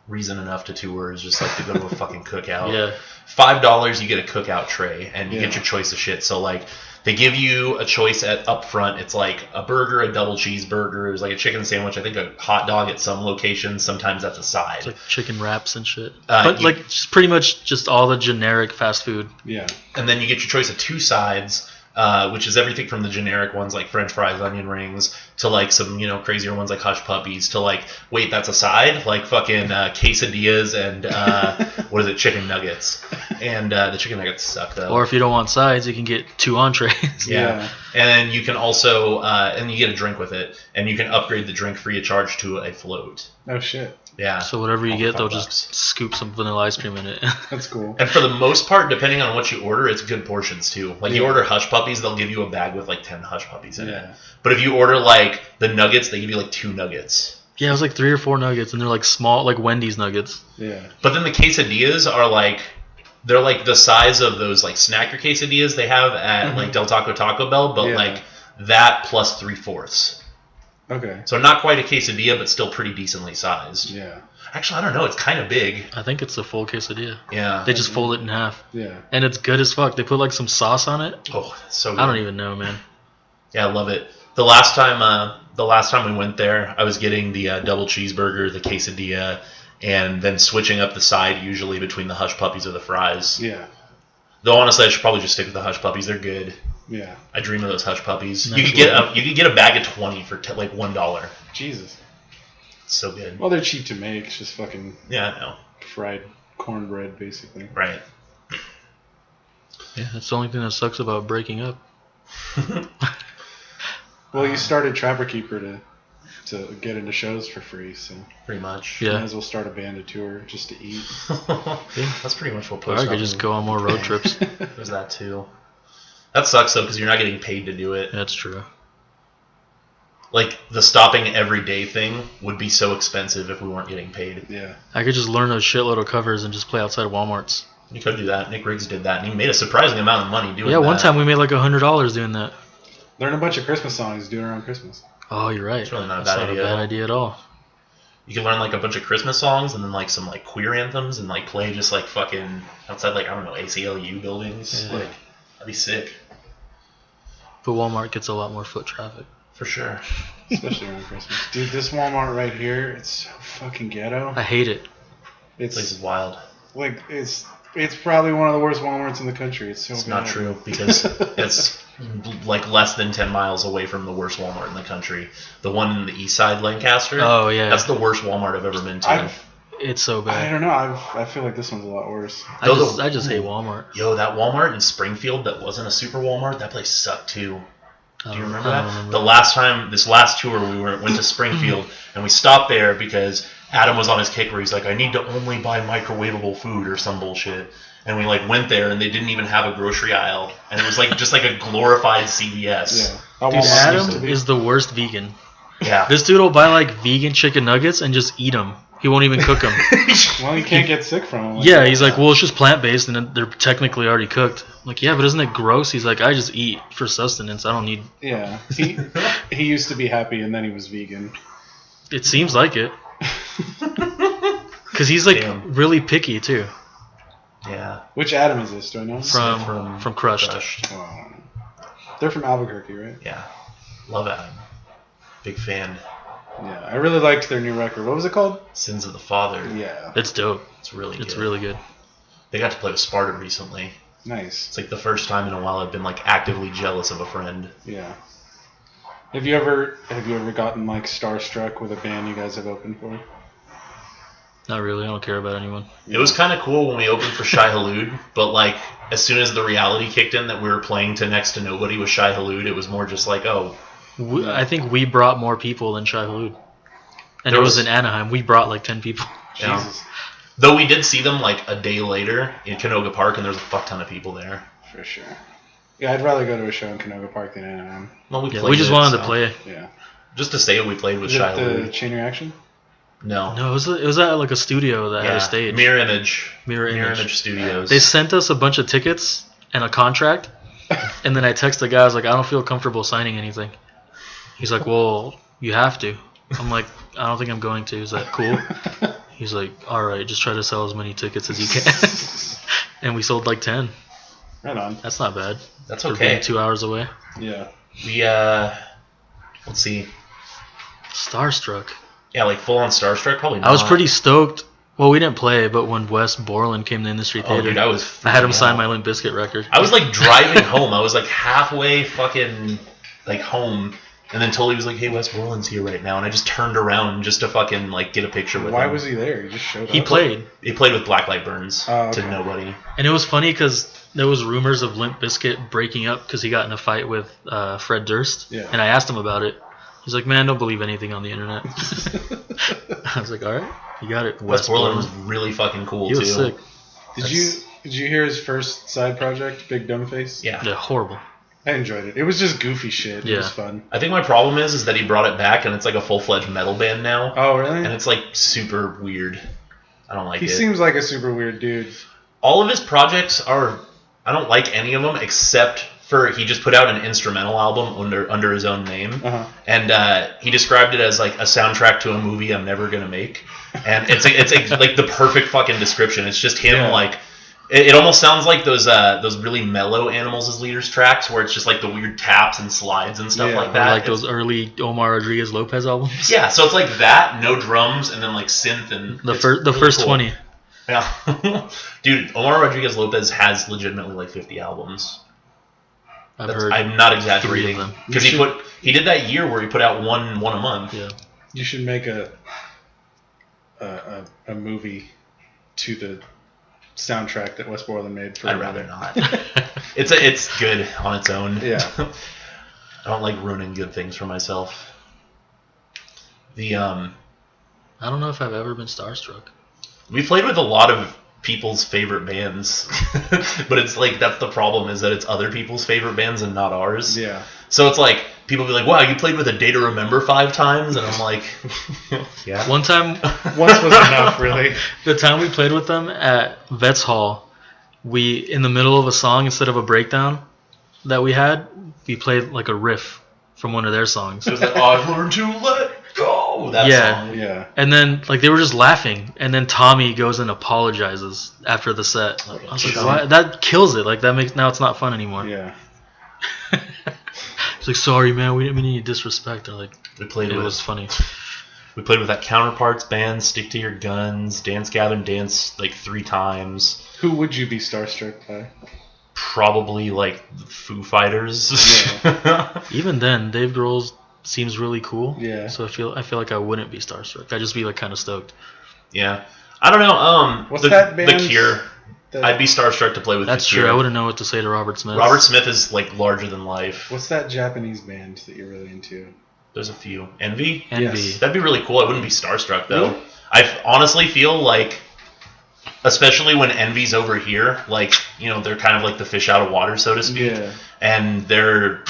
reason enough to tour is just like to go to a fucking cookout. Yeah. $5 you get a cookout tray and you Yeah. get your choice of shit. So like they give you a choice up front. It's like a burger, a double cheeseburger, there's like a chicken sandwich, I think a hot dog at some locations. Sometimes that's a side. It's like chicken wraps and shit. But like just pretty much just all the generic fast food. Yeah. And then you get your choice of 2 sides, which is everything from the generic ones like French fries, onion rings, to like some, crazier ones like hush puppies, to like, wait, that's a side? Like fucking quesadillas and, what is it, chicken nuggets. And the chicken nuggets suck though. Or if you don't want sides, you can get 2 entrees. Yeah. And you can also, and you get a drink with it, and you can upgrade the drink free of charge to a float. Oh, shit. Yeah. So whatever you All get, $5 they'll just scoop some vanilla ice cream in it. That's cool. And for the most part, depending on what you order, it's good portions too. Like you Yeah. order hush puppies, they'll give you a bag with like 10 hush puppies in it. Yeah. But if you order like the nuggets, they give you like 2 nuggets. Yeah, it was like 3 or 4 nuggets, and they're like small, like Wendy's nuggets. Yeah. But then the quesadillas are like, they're like the size of those like snacker quesadillas they have at like Del Taco Bell, but Yeah. like that plus 3/4. Okay. So not quite a quesadilla, but still pretty decently sized. Yeah. Actually, I don't know. It's kind of big. I think it's a full quesadilla. Yeah. They just fold it in half. Yeah. And it's good as fuck. They put like some sauce on it. Oh, it's so good. I don't even know, man. Yeah, I love it. The last time we went there, I was getting the double cheeseburger, the quesadilla, and then switching up the side usually between the hush puppies or the fries. Yeah. Though honestly, I should probably just stick with the hush puppies. They're good. Yeah. I dream of those hush puppies. Nice. You could get a bag of 20 for like $1. Jesus. It's so good. Well, they're cheap to make. It's just fucking Yeah, I know. fried cornbread, basically. Right. Yeah, that's the only thing that sucks about breaking up. Well, you started Trapper Keeper to get into shows for free, so Pretty much. might Yeah. as well start a banded tour just to eat. That's pretty much what Or post I could just go on more road trips. There's that too. That sucks though because you're not getting paid to do it. That's true. Like the stopping every day thing would be so expensive if we weren't getting paid. Yeah. I could just learn a shitload of covers and just play outside of Walmart's. You could do that. Nick Riggs did that, and he made a surprising amount of money doing Yeah, that. one time we made like $100 doing that. Learn a bunch of Christmas songs, do it around Christmas. Oh, you're right. It's really not a That's bad not idea. a bad idea at all. You could learn like a bunch of Christmas songs and then like some like queer anthems and like play just like fucking outside like I don't know ACLU buildings. Yeah. Like that'd be sick But Walmart gets a lot more foot traffic. for sure. Especially around Christmas. Dude, this Walmart right here, it's so fucking ghetto. I hate it. This place is It's wild. like it's probably one of the worst Walmarts in the country. It's so It's bad. not true because it's like less than 10 miles away from the worst Walmart in the country. The one in the east side, Lancaster. Oh, yeah. That's the worst Walmart I've ever been to. It's so I bad. don't know. I feel like this one's a lot worse. I just hate Walmart. Yo, that Walmart in Springfield that wasn't a super Walmart, that place sucked too. Do you remember that? The last time, this last tour, we went to Springfield, and we stopped there because Adam was on his kick where he's like, I need to only buy microwavable food or some bullshit. And we like went there, and they didn't even have a grocery aisle, and it was like just like a glorified CVS. Yeah. That Dude, Walmart used to Adam be. is the worst vegan. Yeah. This dude will buy like vegan chicken nuggets and just eat them. He won't even cook them. Well, you can't get sick from them. Yeah, he's like, well, it's just plant-based and they're technically already cooked. I'm like, yeah, but isn't it gross? He's like, I just eat for sustenance. I don't need... Yeah. He used to be happy, and then he was vegan. It seems like it. Because he's like really picky too. Yeah. Which Adam is this? Do I know? From Crushed. Oh. They're from Albuquerque, right? Yeah. Love Adam. Big fan. Yeah, I really liked their new record. What was it called? Sins of the Father. Yeah. It's dope. It's really good. It's really good. They got to play with Sparta recently. Nice. It's like the first time in a while I've been like actively jealous of a friend. Yeah. Have you ever gotten like starstruck with a band you guys have opened for? Not really. I don't care about anyone. It was kind of cool when we opened for Shai Hulud, but like as soon as the reality kicked in that we were playing to next to nobody with Shai Hulud, it was more just like, oh. I think we brought more people than Shai Hulud. And it was in Anaheim. We brought like 10 people. Yeah. Jesus. Though we did see them like a day later in Canoga Park, and there was a fuck ton of people there. For sure. Yeah, I'd rather go to a show in Canoga Park than Anaheim. Well, we just wanted to play. Yeah. Just to say we played with Shai Hulud. The Chain Reaction? No. No, it was at like a studio that had a stage. Mirror Image Studios. They sent us a bunch of tickets and a contract, and then I texted the guy. I was like, I don't feel comfortable signing anything. He's like, well, you have to. I'm like, I don't think I'm going to. Is that cool? He's like, all right, just try to sell as many tickets as you can. And we sold like 10. Right on. That's not bad. That's for okay. being 2 hours away. Yeah. We let's see. Starstruck. Yeah, like full on starstruck, probably not. I was pretty stoked. Well, we didn't play, but when Wes Borland came to the Industry Theater, dude, I had him sign my Limp Bizkit record. I was like driving home. I was like halfway fucking like home, and then Tully was like, "Hey, Wes Borland's here right now," and I just turned around just to fucking like get a picture with him. Why was he there? He just showed up. He played. He played with Blacklight Burns okay. to nobody. And it was funny because there was rumors of Limp Bizkit breaking up because he got in a fight with Fred Durst. Yeah. And I asked him about it. He's like, man, don't believe anything on the internet. I was like, all right, you got it. Wes Borland was really fucking cool, too. He was sick. Did you hear his first side project, Big Dumb Face? Yeah. Yeah, horrible. I enjoyed it. It was just goofy shit. It was fun. I think my problem is that he brought it back and it's like a full-fledged metal band now. Oh, really? And it's like super weird. I don't like it. He seems like a super weird dude. All of his projects are... I don't like any of them except for he just put out an instrumental album under his own name. Uh-huh. And he described it as like a soundtrack to a movie I'm never going to make. And it's like the perfect fucking description. It's just him like... It almost sounds like those really mellow Animals as Leaders tracks where it's just like the weird taps and slides and stuff like that. Or like those early Omar Rodriguez Lopez albums. Yeah, so it's like that, no drums, and then like synth and the first cool. 20. Yeah, dude, Omar Rodriguez Lopez has legitimately like 50 albums. I'm not exaggerating because he did that year where he put out one a month. Yeah, you should make a movie to the soundtrack that Wes Borland made for I'd rather not. It's good on its own. Yeah. I don't like ruining good things for myself. I don't know if I've ever been starstruck. We played with a lot of people's favorite bands. But it's like that's the problem is that it's other people's favorite bands and not ours. Yeah. So it's like people be like, "Wow, you played with A Day to Remember 5 times?" And I'm like, "Yeah." Once was enough, really. The time we played with them at Vets Hall, we in the middle of a song instead of a breakdown that we had, we played like a riff from one of their songs. It was like, "I've learned to let go." That song. Yeah. And then like they were just laughing, and then Tommy goes and apologizes after the set. I was like, "Why?" That kills it. Like that makes now it's not fun anymore. Yeah. It's like, sorry, man, we didn't mean any disrespect. They're like, it was funny. We played with that Counterparts band, Stick to Your Guns, Dance Gavin Dance like 3 times. Who would you be starstruck by? Probably like the Foo Fighters. Yeah. Even then, Dave Grohl seems really cool. Yeah. So I feel like I wouldn't be starstruck. I'd just be like kind of stoked. Yeah. I don't know. What's that band? The Cure. I'd be starstruck to play with. That's true. I wouldn't know what to say to Robert Smith. Robert Smith is like larger than life. What's that Japanese band that you're really into? There's a few. Envy? Yes. That'd be really cool. I wouldn't be starstruck though. Really? I honestly feel like, especially when Envy's over here, like, you know, they're kind of like the fish out of water, so to speak. Yeah. And they're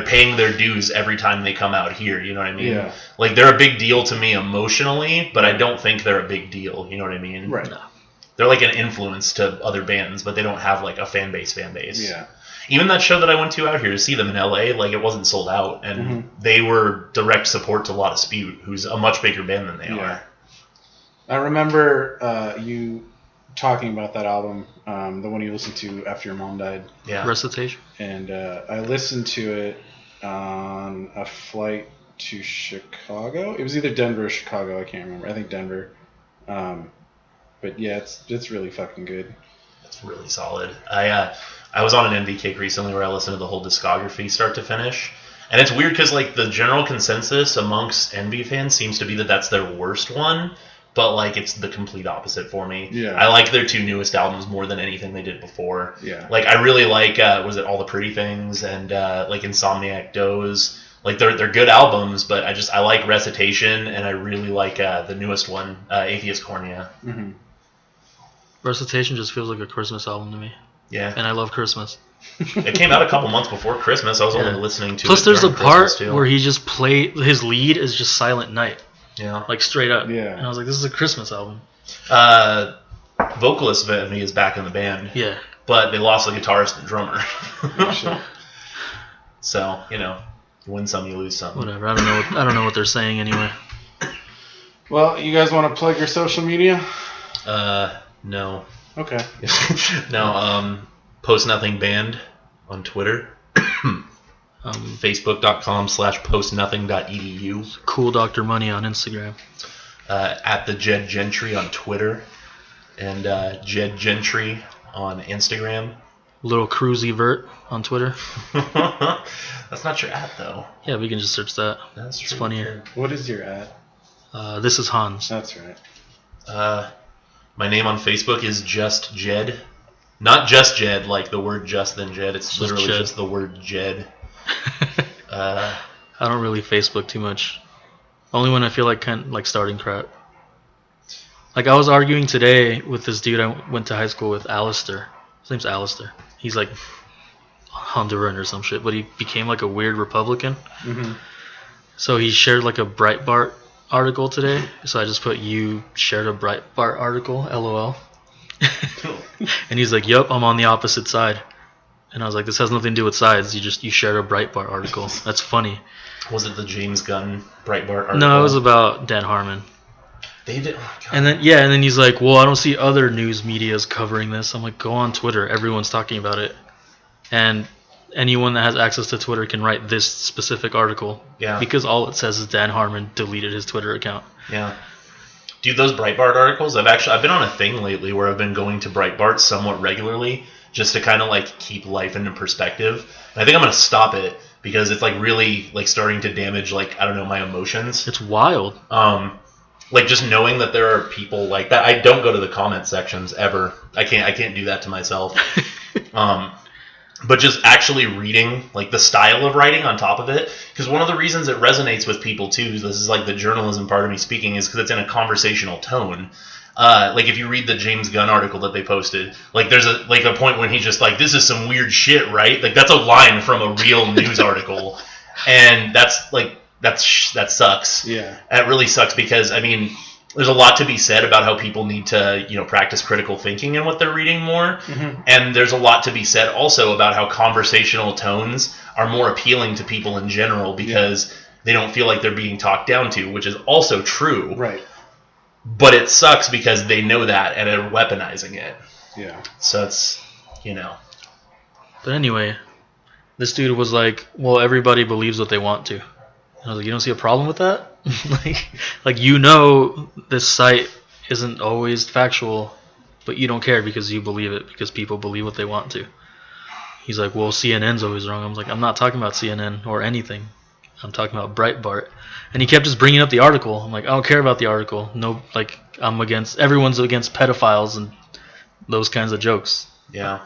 paying their dues every time they come out here, you know what I mean? Yeah. Like, they're a big deal to me emotionally, but I don't think they're a big deal, you know what I mean? Right. No. They're like an influence to other bands, but they don't have like a fan base. Yeah. Even that show that I went to out here to see them in LA, like it wasn't sold out, and they were direct support to La Dispute, who's a much bigger band than they are. I remember you talking about that album, the one you listened to after your mom died. Yeah. Recitation. And I listened to it on a flight to Chicago. It was either Denver or Chicago. I can't remember. I think Denver. But yeah, it's really fucking good. It's really solid. I was on an NB kick recently where I listened to the whole discography start to finish. And it's weird because like the general consensus amongst NB fans seems to be that that's their worst one. But like it's the complete opposite for me. Yeah. I like their 2 newest albums more than anything they did before. Yeah. Like I really like was it All the Pretty Things and like Insomniac Doze. Like they're good albums, but I like Recitation and I really like the newest one, Atheist Cornea. Mm-hmm. Recitation just feels like a Christmas album to me. Yeah. And I love Christmas. It came out a couple months before Christmas. I was only listening to Plus it. there's a during part Christmas, too. where he just his lead is just Silent Night. Yeah. Like straight up. Yeah. And I was like, this is a Christmas album. Vocalist of me is back in the band. Yeah. But they lost the guitarist and drummer. Shit. So, you win some, you lose some. Whatever. I don't know what they're saying anyway. Well, you guys want to plug your social media? No. Okay. No, Post Nothing Band on Twitter. Facebook.com/postnothing.edu. Cool Dr. Money on Instagram. At the Jed Gentry on Twitter. And Jed Gentry on Instagram. Little Cruisy Vert on Twitter. That's not your at, though. Yeah, we can just search that. That's It's true. funnier. What is your at? This is Hans. That's right. My name on Facebook is Just Jed. Not just Jed, like the word just then Jed. It's Just literally Jed. just the word Jed. I don't really Facebook too much. Only when I feel like starting crap. Like I was arguing today with this dude I went to high school with, Alistair. His name's Alistair. He's like Honduran or some shit, but he became like a weird Republican. Mm-hmm. So he shared like a Breitbart article today. So I just put, you shared a Breitbart article, LOL. And he's like, yep, I'm on the opposite side. And I was like, this has nothing to do with sides. You shared a Breitbart article. That's funny. Was it the James Gunn Breitbart article? No, it was about Dan Harmon. They did. Oh, God. And then he's like, well, I don't see other news medias covering this. I'm like, go on Twitter. Everyone's talking about it. And anyone that has access to Twitter can write this specific article. Yeah. Because all it says is Dan Harmon deleted his Twitter account. Yeah. Dude, those Breitbart articles, I've been on a thing lately where I've been going to Breitbart somewhat regularly just to kind of like keep life into perspective. And I think I'm going to stop it because it's like really like starting to damage like, I don't know, my emotions. It's wild. Like just knowing that there are people like that. I don't go to the comment sections ever. I can't do that to myself. But just actually reading, like the style of writing on top of it, because one of the reasons it resonates with people too, this is like the journalism part of me speaking, is because it's in a conversational tone. Like if you read the James Gunn article that they posted, like there's a point when he's just like, this is some weird shit, right? Like that's a line from a real news article, and that sucks. Yeah. It really sucks because I mean, there's a lot to be said about how people need to, practice critical thinking in what they're reading more. Mm-hmm. And there's a lot to be said also about how conversational tones are more appealing to people in general because they don't feel like they're being talked down to, which is also true. Right. But it sucks because they know that and are weaponizing it. Yeah. So it's, But anyway, this dude was like, well, everybody believes what they want to. And I was like, you don't see a problem with that? like this site isn't always factual, but you don't care because you believe it, because people believe what they want to. He's like, well, CNN's always wrong. I was like, I'm not talking about CNN or anything. I'm talking about Breitbart. And he kept just bringing up the article. I'm like, I don't care about the article. No, like, everyone's against pedophiles and those kinds of jokes. Yeah.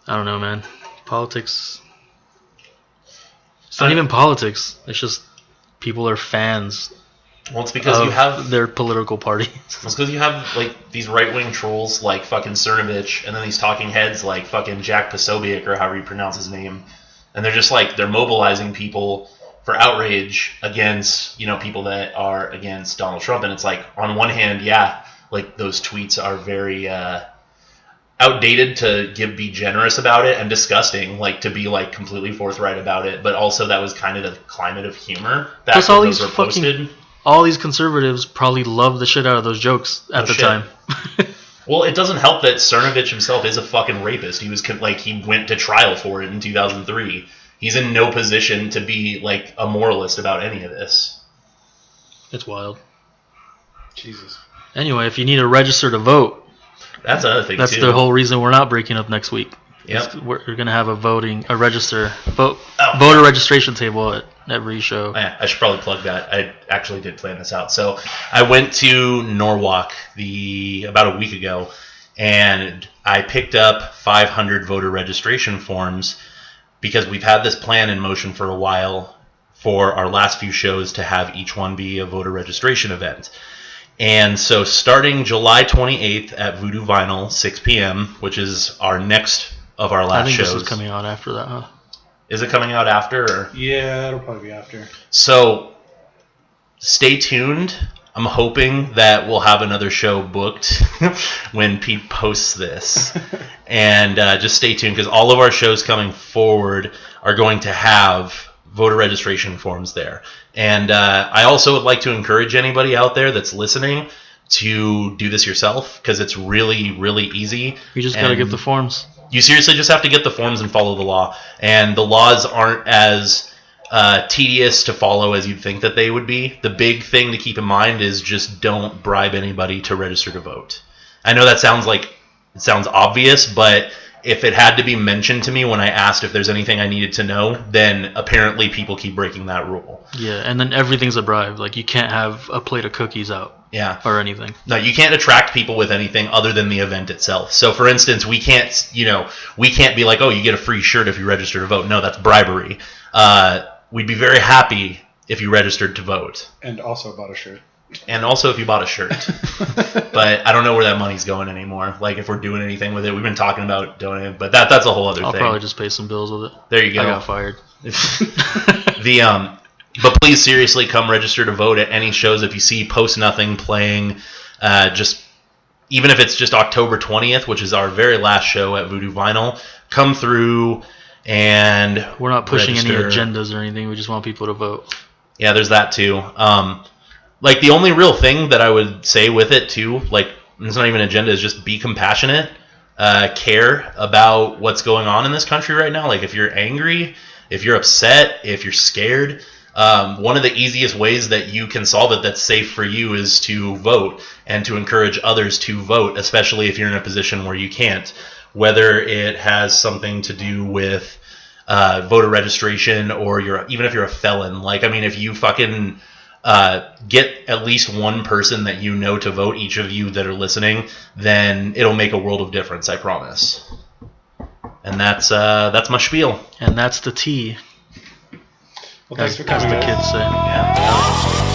I don't know, man. Politics. It's not even politics. It's just people are fans. Well, it's because of you have their political party. It's because you have like these right-wing trolls like fucking Cernovich, and then these talking heads like fucking Jack Posobiec or however you pronounce his name, and they're just like they're mobilizing people for outrage against people that are against Donald Trump, and it's like on one hand, yeah, like those tweets are very outdated to be generous about it, and disgusting like to be like completely forthright about it. But also that was kind of the climate of humor back Plus when all those these were posted. all these conservatives probably love the shit out of those jokes at the time. Well, it doesn't help that Cernovich himself is a fucking rapist. He was he went to trial for it in 2003. He's in no position to be like a moralist about any of this. It's wild. Jesus. Anyway, if you need to register to vote, that's another thing. That's the whole reason we're not breaking up next week. Yep. We're going to have a voter registration table at every show. Oh, yeah, I should probably plug that. I actually did plan this out. So I went to Norwalk about a week ago, and I picked up 500 voter registration forms because we've had this plan in motion for a while for our last few shows to have each one be a voter registration event. And so starting July 28th at Voodoo Vinyl, 6 p.m., which is our next of our last shows. I think this is coming out after that, huh? Is it coming out after? Or? Yeah, it'll probably be after. So stay tuned. I'm hoping that we'll have another show booked when Pete posts this. And just stay tuned, because all of our shows coming forward are going to have voter registration forms there. And I also would like to encourage anybody out there that's listening to do this yourself, because it's really, really easy. You just got to get the forms. You seriously just have to get the forms and follow the law. And the laws aren't as tedious to follow as you'd think that they would be. The big thing to keep in mind is just don't bribe anybody to register to vote. I know that sounds obvious, but if it had to be mentioned to me when I asked if there's anything I needed to know, then apparently people keep breaking that rule. Yeah, and then everything's a bribe. Like, you can't have a plate of cookies out. Yeah. Or anything. No, you can't attract people with anything other than the event itself. So, for instance, we can't be like, oh, you get a free shirt if you register to vote. No, that's bribery. We'd be very happy if you registered to vote. And also bought a shirt. And also if you bought a shirt. But I don't know where that money's going anymore. Like, if we're doing anything with it. We've been talking about donating, but that's a whole other thing. I'll probably just pay some bills with it. There you go. I got fired. But please seriously come register to vote at any shows. If you see Post Nothing playing, just even if it's just October 20th, which is our very last show at Voodoo Vinyl, come through and we're not pushing register. any agendas or anything. We just want people to vote. Yeah, there's that too. Like, the only real thing that I would say with it too, like, it's not even an agenda, is just be compassionate, care about what's going on in this country right now. Like, if you're angry, if you're upset, if you're scared, one of the easiest ways that you can solve it that's safe for you is to vote, and to encourage others to vote, especially if you're in a position where you can't, whether it has something to do with voter registration, or even if you're a felon. Like, I mean, if you fucking get at least one person that you know to vote, each of you that are listening, then it'll make a world of difference, I promise. And that's my spiel. And that's the tea. Well, thanks for coming. As the kids say. Yeah.